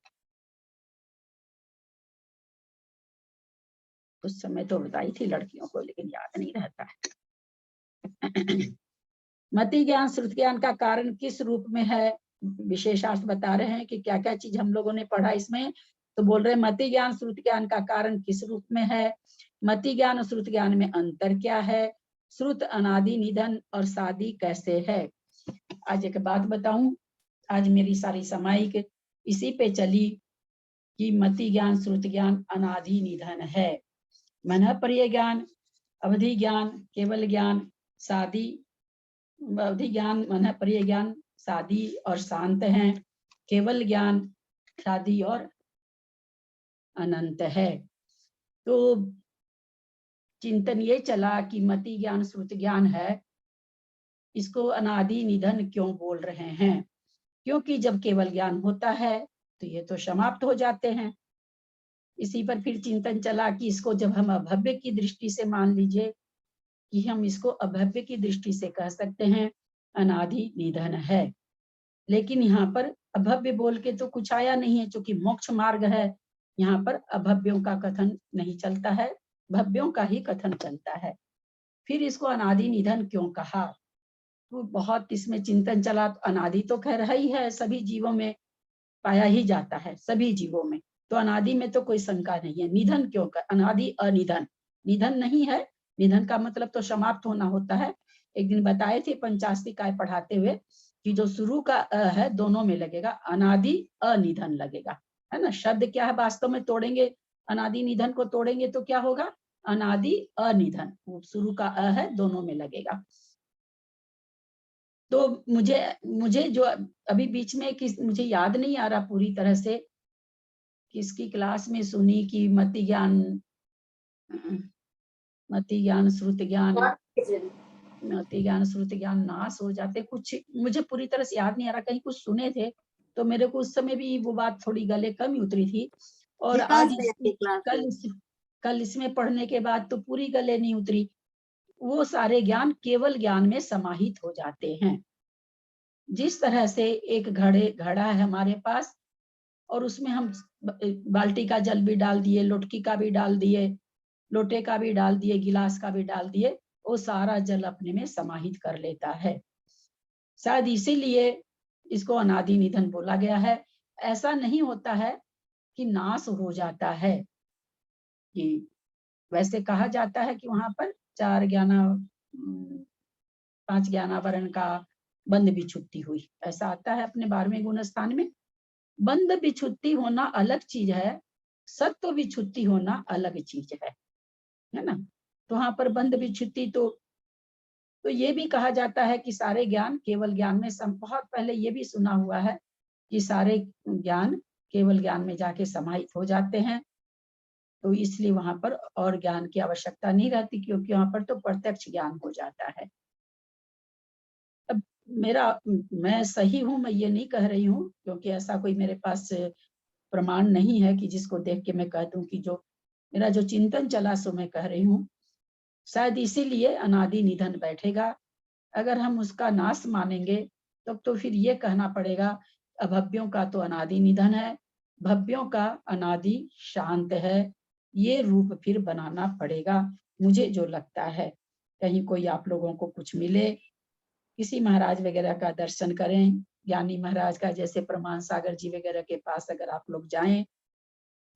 उस समय तो बताई थी लड़कियों को, लेकिन याद नहीं रहता है। मति ज्ञान श्रुति ज्ञान का कारण किस रूप में है? विशेषार्थ बता रहे हैं कि क्या क्या चीज हम लोगों ने पढ़ा इसमें, तो बोल रहे हैं मति ज्ञान श्रुति ज्ञान का कारण किस रूप में है, मति ज्ञान और श्रुति ज्ञान में अंतर क्या है, श्रुत अनादि निधन और सादी कैसे है। आज एक बात बताऊं, आज मेरी सारी समायिक इसी पे चली कि मति ज्ञान श्रुति ज्ञान अनादि निधन है। मन पर्य ज्ञान, अवधि ज्ञान, केवल ज्ञान, सादी, अवधि ज्ञान, मन पर्य ज्ञान सादी और शांत हैं, केवल ज्ञान सादी और अनंत है। तो चिंतन ये चला कि मति ज्ञान श्रुति ज्ञान है, इसको अनादि निधन क्यों बोल रहे हैं? क्योंकि जब केवल ज्ञान होता है तो ये तो समाप्त हो जाते हैं। इसी पर फिर चिंतन चला कि इसको जब हम अभव्य की दृष्टि से मान लीजिए कि हम इसको अभव्य की दृष्टि से कह सकते हैं अनादि निधन है, लेकिन यहाँ पर अभव्य बोल के तो कुछ आया नहीं है, क्योंकि मोक्ष मार्ग है, यहाँ पर अभव्यों का कथन नहीं चलता है, भव्यों का ही कथन चलता है। फिर इसको अनादि निधन क्यों कहा? तो बहुत इसमें चिंतन चला। तो अनादि तो खैर है ही है, सभी जीवों में पाया ही जाता है, सभी जीवों में। तो अनादि में तो कोई शंका नहीं है। निधन क्यों कर, अनादि अनिधन, निधन नहीं है। निधन का मतलब तो समाप्त होना होता है। एक दिन बताए थे पंचास्तिकाय पढ़ाते हुए कि जो शुरू का अ है दोनों में लगेगा, अनादि अनिधन लगेगा, है ना। शब्द क्या है वास्तव में, तोड़ेंगे अनादि निधन को तोड़ेंगे तो क्या होगा, अनादि अनिधन। शुरू का अ है दोनों में लगेगा। तो मुझे जो अभी बीच में मुझे याद नहीं आ रहा पूरी तरह से, किसकी क्लास में सुनी कि मति ज्ञान श्रुति ज्ञान नाश हो जाते, कुछ मुझे पूरी तरह से याद नहीं आ रहा, कहीं कुछ सुने थे। तो मेरे को उस समय भी वो बात थोड़ी गले कम ही उतरी थी। और आज कल इसमें पढ़ने के बाद तो पूरी गले नहीं उतरी। वो सारे ज्ञान केवल ज्ञान में समाहित हो जाते हैं। जिस तरह से एक घड़ा है हमारे पास, और उसमें हम बाल्टी का जल भी डाल दिए, लोटकी का भी डाल दिए, लोटे का भी डाल दिए, गिलास का भी डाल दिए, वो सारा जल अपने में समाहित कर लेता है। शायद इसीलिए इसको अनादि निधन बोला गया है। ऐसा नहीं होता है कि नाश हो जाता है, कि वैसे कहा जाता है कि वहां पर 5 ज्ञानावरण का बंद विच्छुत्ति हुई, ऐसा आता है अपने 12वें गुण स्थान में। बंद विच्छुत्ति होना अलग चीज है, सत्व विच्छुत्ति होना अलग चीज है ना। तो वहां पर बंद विच्छुत्ति तो ये भी कहा जाता है कि सारे ज्ञान केवल ज्ञान में बहुत पहले ये भी सुना हुआ है कि सारे ज्ञान केवल ज्ञान में जाके समाहित हो जाते हैं। तो इसलिए वहां पर और ज्ञान की आवश्यकता नहीं रहती, क्योंकि वहां पर तो प्रत्यक्ष ज्ञान हो जाता है। अब मैं सही हूं, मैं ये नहीं कह रही हूँ, क्योंकि ऐसा कोई मेरे पास प्रमाण नहीं है कि जिसको देख के मैं कह दूं कि जो मेरा जो चिंतन चला सो मैं कह रही हूँ। शायद इसीलिए अनादि निधन बैठेगा। अगर हम उसका नाश मानेंगे तब तो फिर ये कहना पड़ेगा अभव्यों का तो अनादि निधन है, भव्यों का अनादि शांत है। ये रूप फिर बनाना पड़ेगा, मुझे जो लगता है। कहीं कोई आप लोगों को कुछ मिले, किसी महाराज वगैरह का दर्शन करें, ज्ञानी महाराज का, जैसे प्रमाण सागर जी वगैरह के पास अगर आप लोग जाएं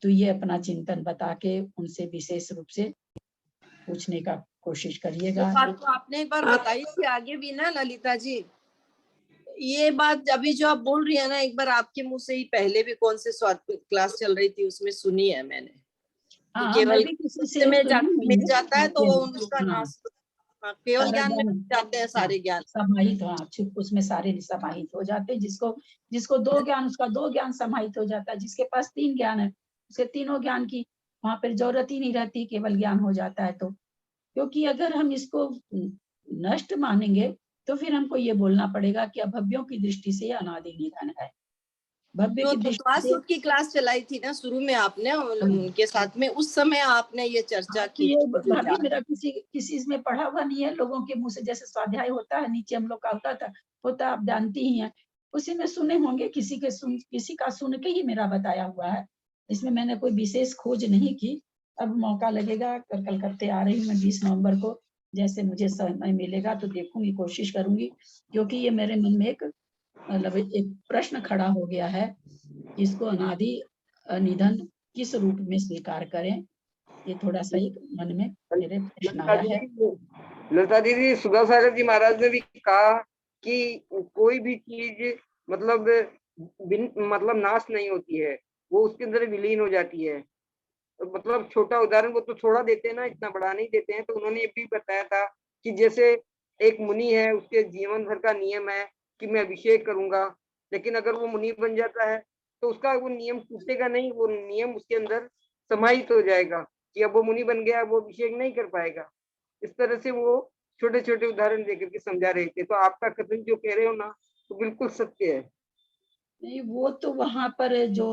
तो ये अपना चिंतन बता के उनसे विशेष रूप से पूछने का कोशिश करिएगा। बात तो आपने एक बार बताई थी आगे भी ना ललिता जी, ये बात अभी जो आप बोल रही है ना, एक बार आपके मुंह से ही पहले भी कौन से क्लास चल रही थी उसमें सुनी है मैंने। हाँ, केवल मिल जाता है तो वो उसका नाश, केवल ज्ञान में जाते हैं सारे ज्ञान समाहित। हाँ, उसमें सारे समाहित हो जाते हैं। जिसको 2 ज्ञान, उसका 2 ज्ञान समाहित हो जाता है। जिसके पास 3 ज्ञान है, उसके तीनों ज्ञान की वहां पर जरूरत ही नहीं रहती, केवल ज्ञान हो जाता है। तो क्योंकि अगर हम इसको नष्ट मानेंगे तो फिर हमको ये बोलना पड़ेगा कि अभव्यों की दृष्टि से अनादि निधन है। भव्य की दृष्टि की क्लास चलाई थी ना शुरू में आपने उनके साथ में, उस समय आपने ये चर्चा की। भाभी मेरा किसी में पढ़ा हुआ नहीं है, लोगों के मुंह से जैसे स्वाध्याय होता है नीचे हम लोग का होता आप जानती ही हैं, उसी में सुने होंगे, किसी का सुन के ही मेरा बताया हुआ है। इसमें मैंने कोई विशेष खोज नहीं की। अब मौका लगेगा, कलकत्ते आ रही हूँ मैं 20 नवंबर को, जैसे मुझे समय मिलेगा तो देखूंगी, कोशिश करूंगी। क्योंकि ये मेरे मन में एक प्रश्न खड़ा हो गया है, इसको अनादि निधन किस रूप में स्वीकार करें। ये थोड़ा सा एक मन में मेरे प्रश्न आया है। लता दीदी, सुधा सागर जी महाराज ने भी कहा कि कोई भी चीज मतलब नाश नहीं होती है, वो उसके अंदर विलीन हो जाती है। तो मतलब छोटा उदाहरण वो तो थोड़ा देते हैं ना, इतना बड़ा नहीं देते हैं। तो उन्होंने ये भी बताया था कि जैसे एक मुनि है, उसके जीवन भर का नियम है कि मैं अभिषेक करूंगा, लेकिन अगर वो मुनि बन जाता है तो उसका वो नियम टूटेगा नहीं, वो नियम उसके अंदर समाहित हो जाएगा कि अब वो मुनि बन गया, वो अभिषेक नहीं कर पाएगा। इस तरह से वो छोटे छोटे उदाहरण देकर के समझा रहे थे। तो आपका कथन जो कह रहे हो ना, तो बिल्कुल सत्य है। नहीं, वो तो वहां पर जो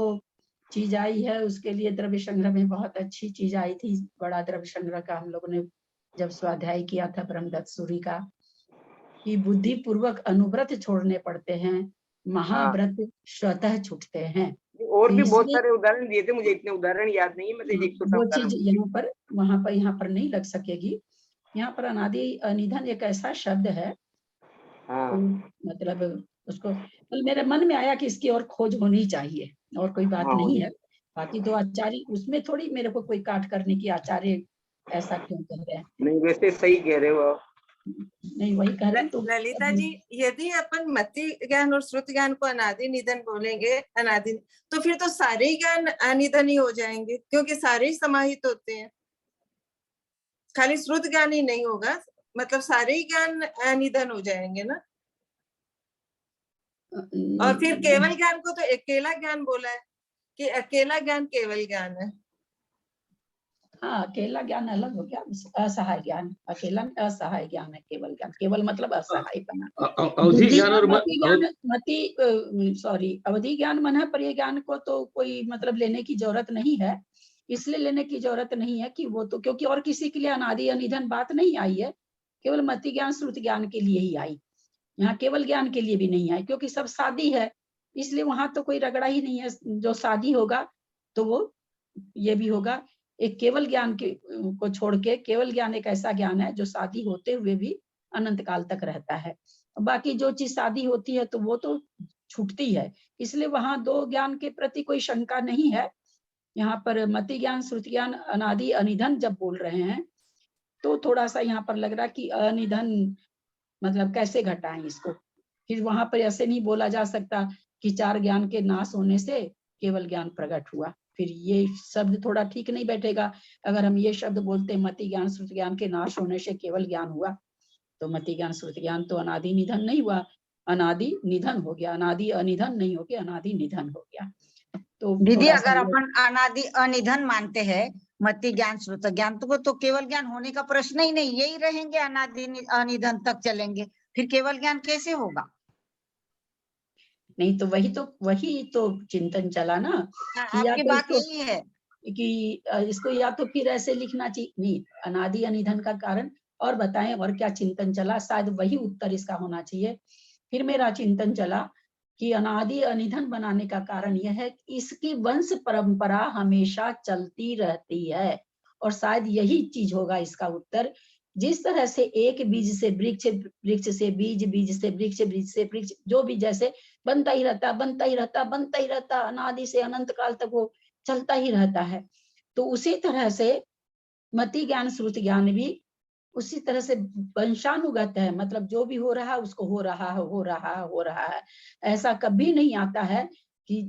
चीज आई है उसके लिए द्रव्य संग्रह में बहुत अच्छी चीज आई थी। बड़ा द्रव्य संग्रह का हम लोगों ने जब स्वाध्याय किया था ब्रह्मदत्त सूरी का, कि बुद्धि पूर्वक अनुव्रत छोड़ने पड़ते हैं, महाव्रत स्वतः छूटते हैं। और भी बहुत सारे उदाहरण दिए थे, मुझे इतने उदाहरण याद नहीं है। मैं वो चीज यहाँ पर नहीं लग सकेगी। यहाँ पर अनादि निधन एक ऐसा शब्द है हाँ मतलब उसको मेरे मन में आया कि इसकी और खोज होनी चाहिए, और कोई बात हाँ नहीं है। बाकी तो आचार्य उसमें थोड़ी मेरे को कोई काट करने की, आचार्य ऐसा क्यों कह रहे हैं। नहीं, वैसे सही कह रहे हो आप। नहीं वही कह रहे हैं। तो ललिता जी, यदि अपन मति ज्ञान और श्रुत ज्ञान को अनादि निधन बोलेंगे, अनादि, तो फिर तो सारे ही ज्ञान अनिधन ही हो जाएंगे, क्योंकि सारे ही समाहित होते हैं। खाली श्रुत ज्ञान ही नहीं होगा, मतलब सारे ही ज्ञान अनिधन हो जाएंगे ना। और फिर केवल ज्ञान को तो अकेला ज्ञान बोला है कि अकेला ज्ञान केवल ज्ञान है। हाँ, अकेला ज्ञान अलग हो गया, असहाय ज्ञान, अकेला में असहाय ज्ञान है केवल ज्ञान। केवल मतलब असहाय बना। अवधि ज्ञान और मति ज्ञान, मति सॉरी अवधि ज्ञान मन पर ज्ञान को तो कोई मतलब लेने की जरूरत नहीं है। इसलिए लेने की जरूरत नहीं है कि वो तो, क्योंकि और किसी के लिए अनादि अनिधन बात नहीं आई है, केवल मति ज्ञान श्रुत ज्ञान के लिए ही आई। यहाँ केवल ज्ञान के लिए भी नहीं आई, क्योंकि सब शादी है, इसलिए वहां तो कोई रगड़ा ही नहीं है। जो शादी होगा तो वो ये भी होगा। एक केवल ज्ञान के को छोड़ के, केवल ज्ञान एक ऐसा ज्ञान है जो शादी होते हुए भी अनंत काल तक रहता है। बाकी जो चीज शादी होती है तो वो तो छूटती है, इसलिए वहां दो ज्ञान के प्रति कोई शंका नहीं है। यहाँ पर मति ज्ञान श्रुति ज्ञान अनादि अनिधन जब बोल रहे हैं तो थोड़ा सा यहाँ पर लग रहा कि अनिधन मतलब कैसे घटाएं इसको। फिर वहां पर ऐसे नहीं बोला जा सकता कि चार ज्ञान के नाश होने से केवल ज्ञान प्रकट हुआ, फिर ये शब्द थोड़ा ठीक नहीं बैठेगा। अगर हम ये शब्द बोलते मति ज्ञान श्रुति ज्ञान के नाश होने से केवल ज्ञान हुआ, तो मति ज्ञान श्रुति ज्ञान तो अनादि निधन नहीं हुआ, अनादि निधन हो गया। अनादि अनिधन नहीं हो गया, अनादि निधन हो गया। तो दीदी अगर अपन अनादि अनिधन मानते हैं मति ज्ञान श्रुत ज्ञान, तो केवल ज्ञान होने का प्रश्न ही नहीं, यही रहेंगे अनादि अनिधन तक चलेंगे, फिर केवल ज्ञान कैसे होगा। नहीं तो वही तो चिंतन चला ना कि या आपकी तो बात इसको यही है कि इसको या तो फिर ऐसे लिखना चाहिए, नहीं अनादि अनिधन का कारण और बताएं, और क्या चिंतन चला, शायद वही उत्तर इसका होना चाहिए। फिर मेरा चिंतन चला कि अनादि अनिधन बनाने का कारण यह है कि इसकी वंश परंपरा हमेशा चलती रहती है, और शायद यही चीज होगा इसका उत्तर। जिस तरह से एक बीज से वृक्ष, वृक्ष से बीज, बीज से वृक्ष, बीज से वृक्ष, जो भी जैसे बनता ही रहता, बनता ही रहता, बनता ही रहता, अनादि से अनंत काल तक वो चलता ही रहता है। तो उसी तरह से मति ज्ञान श्रुति ज्ञान भी उसी तरह से वंशानुगत है, मतलब जो भी हो रहा है उसको हो रहा है, हो रहा है, हो रहा है। ऐसा कभी नहीं आता है कि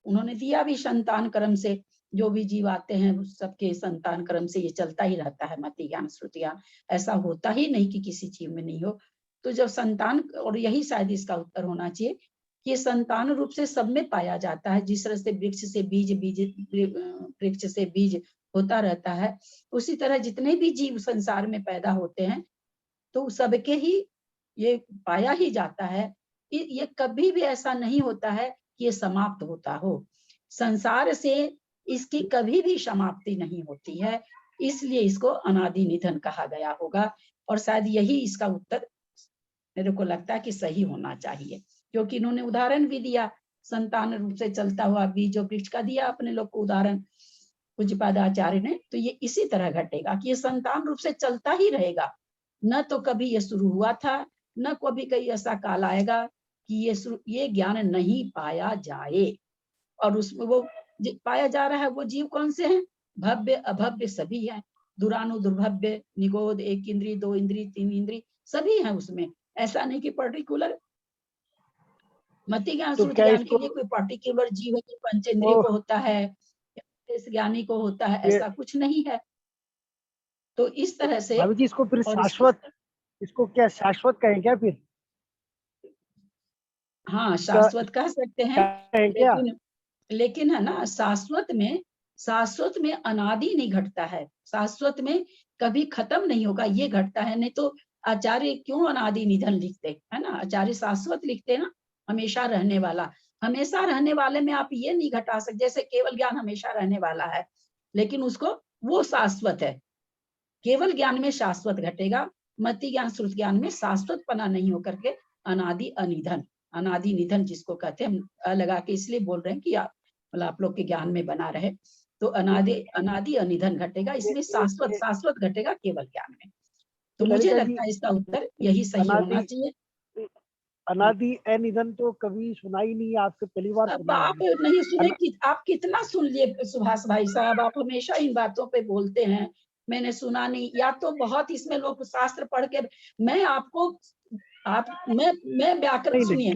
उन्होंने दिया भी संतान क्रम से, जो भी जीव आते हैं सबके संतान क्रम से ये चलता ही रहता है मति ज्ञान श्रुति ज्ञान। ऐसा होता ही नहीं कि किसी जीव में नहीं हो। तो जब संतान, और यही शायद इसका उत्तर होना चाहिए कि संतान रूप से सब में पाया जाता है। जिस तरह से वृक्ष से बीज, बीज वृक्ष से बीज होता रहता है, उसी तरह जितने भी जीव संसार में पैदा होते हैं तो सबके ही ये पाया ही जाता है। ये कभी भी ऐसा नहीं होता है कि ये समाप्त होता हो। संसार से इसकी कभी भी समाप्ति नहीं होती है, इसलिए इसको अनादि निधन कहा गया होगा। और शायद यही इसका उत्तर मेरे को लगता है कि सही होना चाहिए, क्योंकि इन्होंने उदाहरण भी दिया संतान रूप से चलता हुआ बीज और वृक्ष का दिया अपने लोग को उदाहरण पूज्यपाद आचार्य ने। तो ये इसी तरह घटेगा कि ये संतान रूप से चलता ही रहेगा, न तो कभी ये शुरू हुआ था, न कभी कहीं ऐसा काल आएगा कि ये ज्ञान नहीं पाया जाए। और उसमें वो पाया जा रहा है वो जीव कौन से हैं, भव्य अभव्य सभी हैं, दुरानु दुर्भव्य, निगोद, एक इंद्री, दो इंद्री, तीन इंद्री, सभी हैं उसमें। ऐसा नहीं कि पर्टिकुलर मति ज्ञान श्रुति ज्ञान के लिए कोई पर्टिकुलर जीव है, पंचेंद्रिय को होता है, ज्ञानी को होता है, ऐसा कुछ नहीं है। तो इस तरह से भाभी जी इसको फिर शाश्वत, इसको क्या शाश्वत कहें क्या फिर? हाँ शाश्वत कह सकते हैं, लेकिन है ना शाश्वत में अनादि नहीं घटता है, शाश्वत में कभी खत्म नहीं होगा, ये घटता है। नहीं तो आचार्य क्यों अनादि निधन लिखते है ना, आचार्य शाश्वत लिखते ना, हमेशा रहने वाला। हमेशा रहने वाले में आप ये नहीं घटा सकते, जैसे केवल ज्ञान हमेशा रहने वाला है लेकिन उसको वो शाश्वत है, केवल ज्ञान में शाश्वत घटेगा, मति ज्ञान श्रुति ज्ञान में शाश्वत पना नहीं होकर के अनादि अनिधन, अनादि निधन जिसको कहते हैं लगा के इसलिए बोल रहे हैं कि आप लोग के ज्ञान में बना रहे। तो अनादि अनिधन घटेगा, इसलिए शाश्वत घटेगा केवल ज्ञान में। तो मुझे लगता है इसका उत्तर यही सही होना चाहिए। अनादि अनिधन तो कभी सुना ही नहीं, आपसे पहली बार अब सुना है आप मैंने। नहीं सुने कि आप कितना सुन लिए सुभाष भाई साहब, आप हमेशा इन बातों पे बोलते हैं मैंने सुना नहीं, या तो बहुत इसमें लोग शास्त्र पढ़ के, मैं आपको आप मैं व्याकरण नहीं, सुनिए,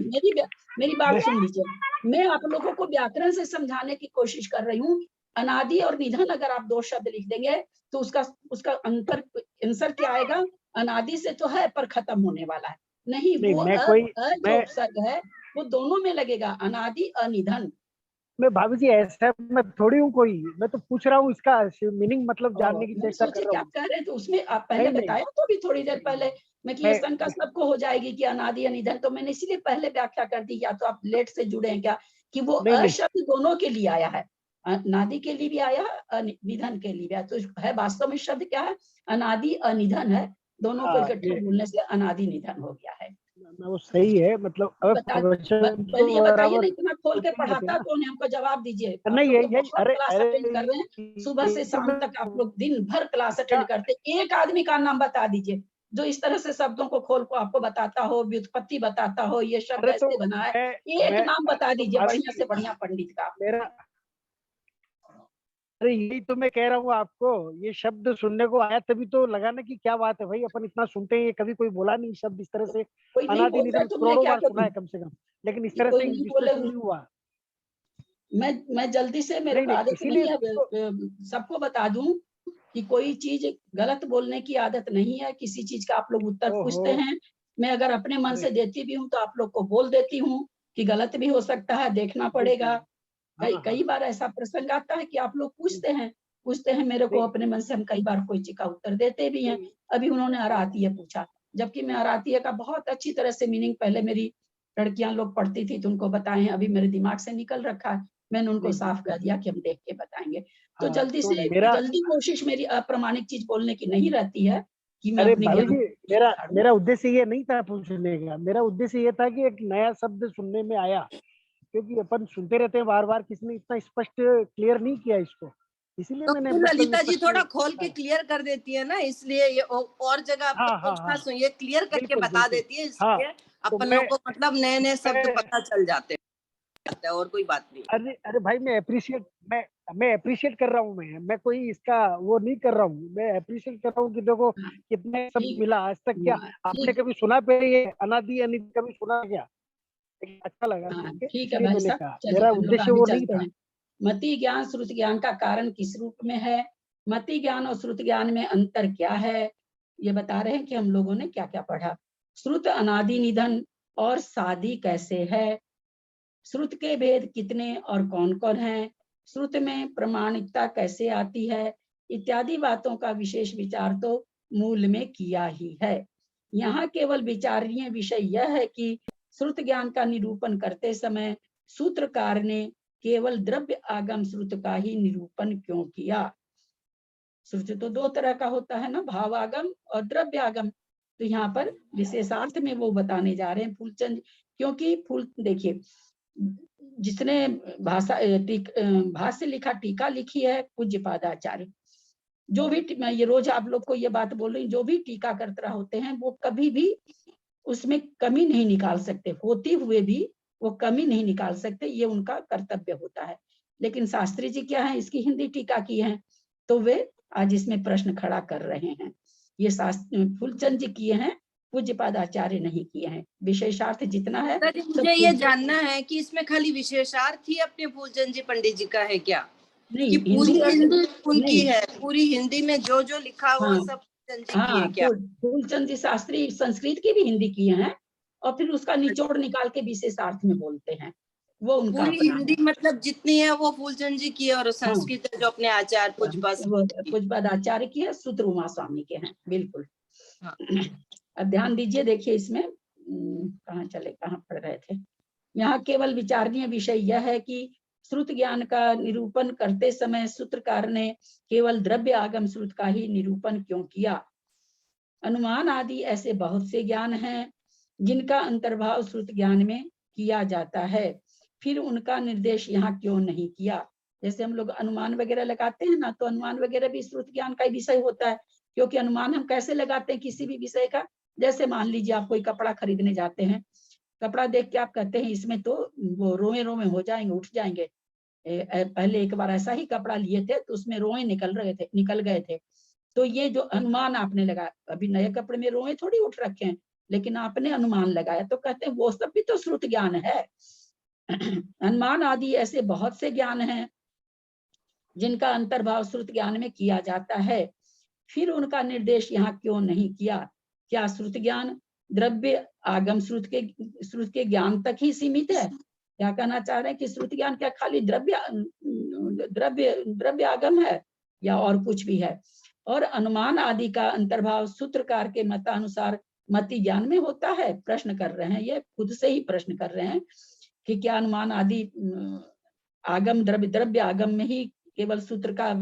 मेरी बात मैं- सुन लीजिए, मैं आप लोगों को व्याकरण से समझाने की कोशिश कर रही हूँ। अनादि और निधन अगर आप दो शब्द लिख देंगे तो उसका आंसर क्या आएगा? अनादि से तो है पर खत्म होने वाला है, नहीं नहीं, वो मैं जो कोई उपसर्ग है वो दोनों में लगेगा, अनादि अनिधन। मैं भाभी जी ऐसा मैं थोड़ी हूँ कोई, मैं तो पूछ रहा हूँ इसका मीनिंग, मतलब जानने की मैं चेष्टा सोचे कर कि रहा आप हूँ। कह रहे हैं तो उसमें आप पहले नहीं, बताया तो भी थोड़ी देर पहले मैं कि ये मैं शंका सबको हो जाएगी कि अनादि अनिधन, तो मैंने इसीलिए पहले व्याख्या कर दी, या तो आप लेट से जुड़े हैं क्या, कि वो नहीं, नहीं, अशब्द दोनों के लिए आया है, अनादि के लिए भी आया है, निधन के लिए भी आया, तो है वास्तव में शब्द क्या है? अनादि अनिधन है, दोनों को इकट्ठे ये बोलने से अनादि निधन हो गया है। वो सही है, मतलब अब प्रवचन तो चलिए बताइए ना, बराबर इतना खोल के होते ही रहते हैं पढ़ाता ना। कौन है, हमको जवाब दीजिए। आप नहीं, लोग तो यही बहुत अरे क्लास अरे अटेंड कर रहे हैं, सुबह से ये तो शाम तक आप लोग दिन भर क्लास अटेंड करते हैं। एक आदमी का नाम बता दीजिए जो इस तरह से शब्दों को खोल को आपको बताता हो, व्युत्पत्ति बताता हो, ये शब्द अरे तो ऐसे बना है, एक मैं नाम बता तो दीजिए भाभी बढ़िया जी, से बढ़िया पंडित का। मेरा अरे यही तो मैं कह रहा हूँ आपको, ये शब्द सुनने को आया तभी तो लगा ना कि क्या बात है भाई, अपन इतना सुनते हैं, ये कभी कोई बोला नहीं शब्द इस तरह से। कोई नहीं अनादि बोल रहा निधन तो मैं करोड़ों क्या बार सुना करूं? है कम से कम, लेकिन इस ये तरह कोई से नहीं बोले, विश्लेषण नहीं हुआ। मैं जल्दी से, मेरे नहीं, को नहीं, आदत इसीलिए नहीं है तो सबको बता दूं कि कोई चीज गलत बोलने की आदत नहीं है, किसी चीज का आप लोग उत्तर ओहो, पूछते हैं, मैं अगर अपने मन अरे से देती भी हूँ तो आप लोग को बोल देती हूँ कि गलत भी हो सकता है, देखना बिल्कुल, पड़ेगा। हाँ, हाँ, कई बार ऐसा प्रसंग आता है कि आप लोग पूछते हैं मेरे को नहीं, अपने मन से, हम कई बार कोई चीज का उत्तर देते भी हैं। नहीं, अभी उन्होंने अरातिया पूछा, जबकि मैं अरातिया का बहुत अच्छी तरह से मीनिंग पहले मेरी लड़कियां लोग पढ़ती थी तो उनको बताए हैं, अभी मेरे दिमाग से निकल रखा है, मैंने उनको नहीं, साफ बिल्कुल, कर दिया कि हम देख के बताएंगे। तो हाँ, तो जल्दी कोशिश मेरी अप्रामाणिक चीज बोलने की नहीं रहती है कि मैं अरे अपने भाभी ज्ञान जी, को मेरा दिखाऊं। मेरा उद्देश्य ये नहीं था पूछने का, मेरा उद्देश्य ये था कि एक नया शब्द सुनने में आया, क्योंकि अपन सुनते रहते हैं बार बार, किसी ने इतना स्पष्ट क्लियर नहीं किया इसको, इसीलिए तो मैंने फिर मतलब ललिता जी स्पष्ट थोड़ा खोल के बताया। क्लियर कर देती है ना, इसलिए ये और जगह अपन हाँ, हाँ, पूछना हाँ, सुनिए क्लियर करके बिल्कुल, बता बिल्कुल, देती है, हाँ, इसलिए तो अपन मैं लोग को मतलब नए नए शब्द मैं पता चल जाते हैं, और कोई बात नहीं। अरे अरे भाई, मैं अप्रिशिएट कर रहा हूँ, मैं कोई इसका वो नहीं कर रहा हूँ, मैं अप्रिशिएट कर रहा हूँ कि देखो कितने सब ठीक मिला आज तक। क्या आपने ठीक कभी सुना पे ये अनादि अनिधि कभी सुना क्या? लेकिन अच्छा लगा सुन के, ठीक है इसलिए भाई मैंने साहब, कहा, चलिए मेरा हम लोग उद्देश्य आगे वो नहीं चलते था। हैं। मति ज्ञान श्रुति ज्ञान का कारण किस रूप में है, मति ज्ञान और श्रुति ज्ञान में अंतर क्या है, ये बता रहे हैं कि हम लोगों ने क्या क्या पढ़ा। श्रुत अनादि निधन और सादि कैसे है, श्रुत के भेद कितने और कौन कौन हैं, श्रुत में प्रमाणिकता कैसे आती है, इत्यादि बातों का विशेष विचार तो मूल में किया ही है। यहाँ केवल विचारणीय विषय यह है कि श्रुत ज्ञान का निरूपण करते समय सूत्रकार ने केवल द्रव्य आगम श्रुत का ही निरूपण क्यों किया। श्रुत तो दो तरह का होता है ना, भाव आगम और द्रव्य आगम, तो यहाँ पर विशेषार्थ में वो बताने जा रहे हैं फूलचंद, क्योंकि फूल देखिए जिसने भाष्य लिखा, टीका लिखी है पूज्यपादाचार्य, जो भी मैं ये रोज आप लोग को ये बात बोल रही हूँ, जो भी टीकाकर्ता होते हैं वो कभी भी उसमें कमी नहीं निकाल सकते, होते हुए भी वो कमी नहीं निकाल सकते, ये उनका कर्तव्य होता है। लेकिन शास्त्री जी क्या है, इसकी हिंदी टीका की है, तो वे आज इसमें प्रश्न खड़ा कर रहे हैं। ये फूलचंद जी किए हैं, पूज्यपाद आचार्य नहीं किए हैं। विशेषार्थ जितना है मुझे ये जानना है कि इसमें खाली विशेषार्थ ही अपने फूलचंद जी पंडित जी का है क्या, कि पूरी हिंदी उनकी है, पूरी हिंदी में जो जो लिखा हुआ सब फूलचंद जी की है क्या? फूलचंद जी शास्त्री संस्कृत की भी हिंदी किए हैं और फिर उसका निचोड़ निकाल के विशेषार्थ में बोलते हैं, वो उनका पूरी अपना हिंदी मतलब जितनी है वो फूलचंद जी की है, और संस्कृत जो अपने आचार्य पूज्यपाद आचार्य की है, सूत्र उमा स्वामी के हैं, बिल्कुल। अब ध्यान दीजिए, देखिए इसमें कहाँ पढ़ रहे थे। यहाँ केवल विचारणीय विषय यह है कि श्रुत ज्ञान का निरूपण करते समय सूत्रकार ने केवल द्रव्य आगम श्रुत का ही निरूपण क्यों किया। अनुमान आदि ऐसे बहुत से ज्ञान हैं जिनका अंतर्भाव श्रुत ज्ञान में किया जाता है, फिर उनका निर्देश यहाँ क्यों नहीं किया। जैसे हम लोग अनुमान वगैरह लगाते हैं ना, तो अनुमान वगैरह भी श्रुत ज्ञान का ही विषय होता है, क्योंकि अनुमान हम कैसे लगाते हैं किसी भी विषय का। जैसे मान लीजिए आप कोई कपड़ा खरीदने जाते हैं कपड़ा देख के आप कहते हैं इसमें तो वो रोए रोए हो जाएंगे, उठ जाएंगे। पहले एक बार ऐसा ही कपड़ा लिए थे तो उसमें रोए निकल गए थे। तो ये जो अनुमान आपने लगाया, अभी नए कपड़े में रोए थोड़ी उठ रखे हैं, लेकिन आपने अनुमान लगाया, तो कहते हैं वो सब भी तो श्रुत ज्ञान है। अनुमान आदि ऐसे बहुत से ज्ञान हैं जिनका अंतर्भाव श्रुत ज्ञान में किया जाता है, फिर उनका निर्देश यहाँ क्यों नहीं किया? क्या श्रुत ज्ञान द्रव्य आगम श्रुत के ज्ञान तक ही सीमित है? क्या कहना चाह रहे हैं कि श्रुत ज्ञान क्या खाली द्रव्य आगम है या और कुछ भी है? और अनुमान आदि का अंतर्भाव सूत्रकार के मतानुसार मति ज्ञान में होता है? प्रश्न कर रहे हैं, ये खुद से ही प्रश्न कर रहे हैं कि क्या अनुमान आदि आगम द्रव्य आगम में ही केवल सूत्र का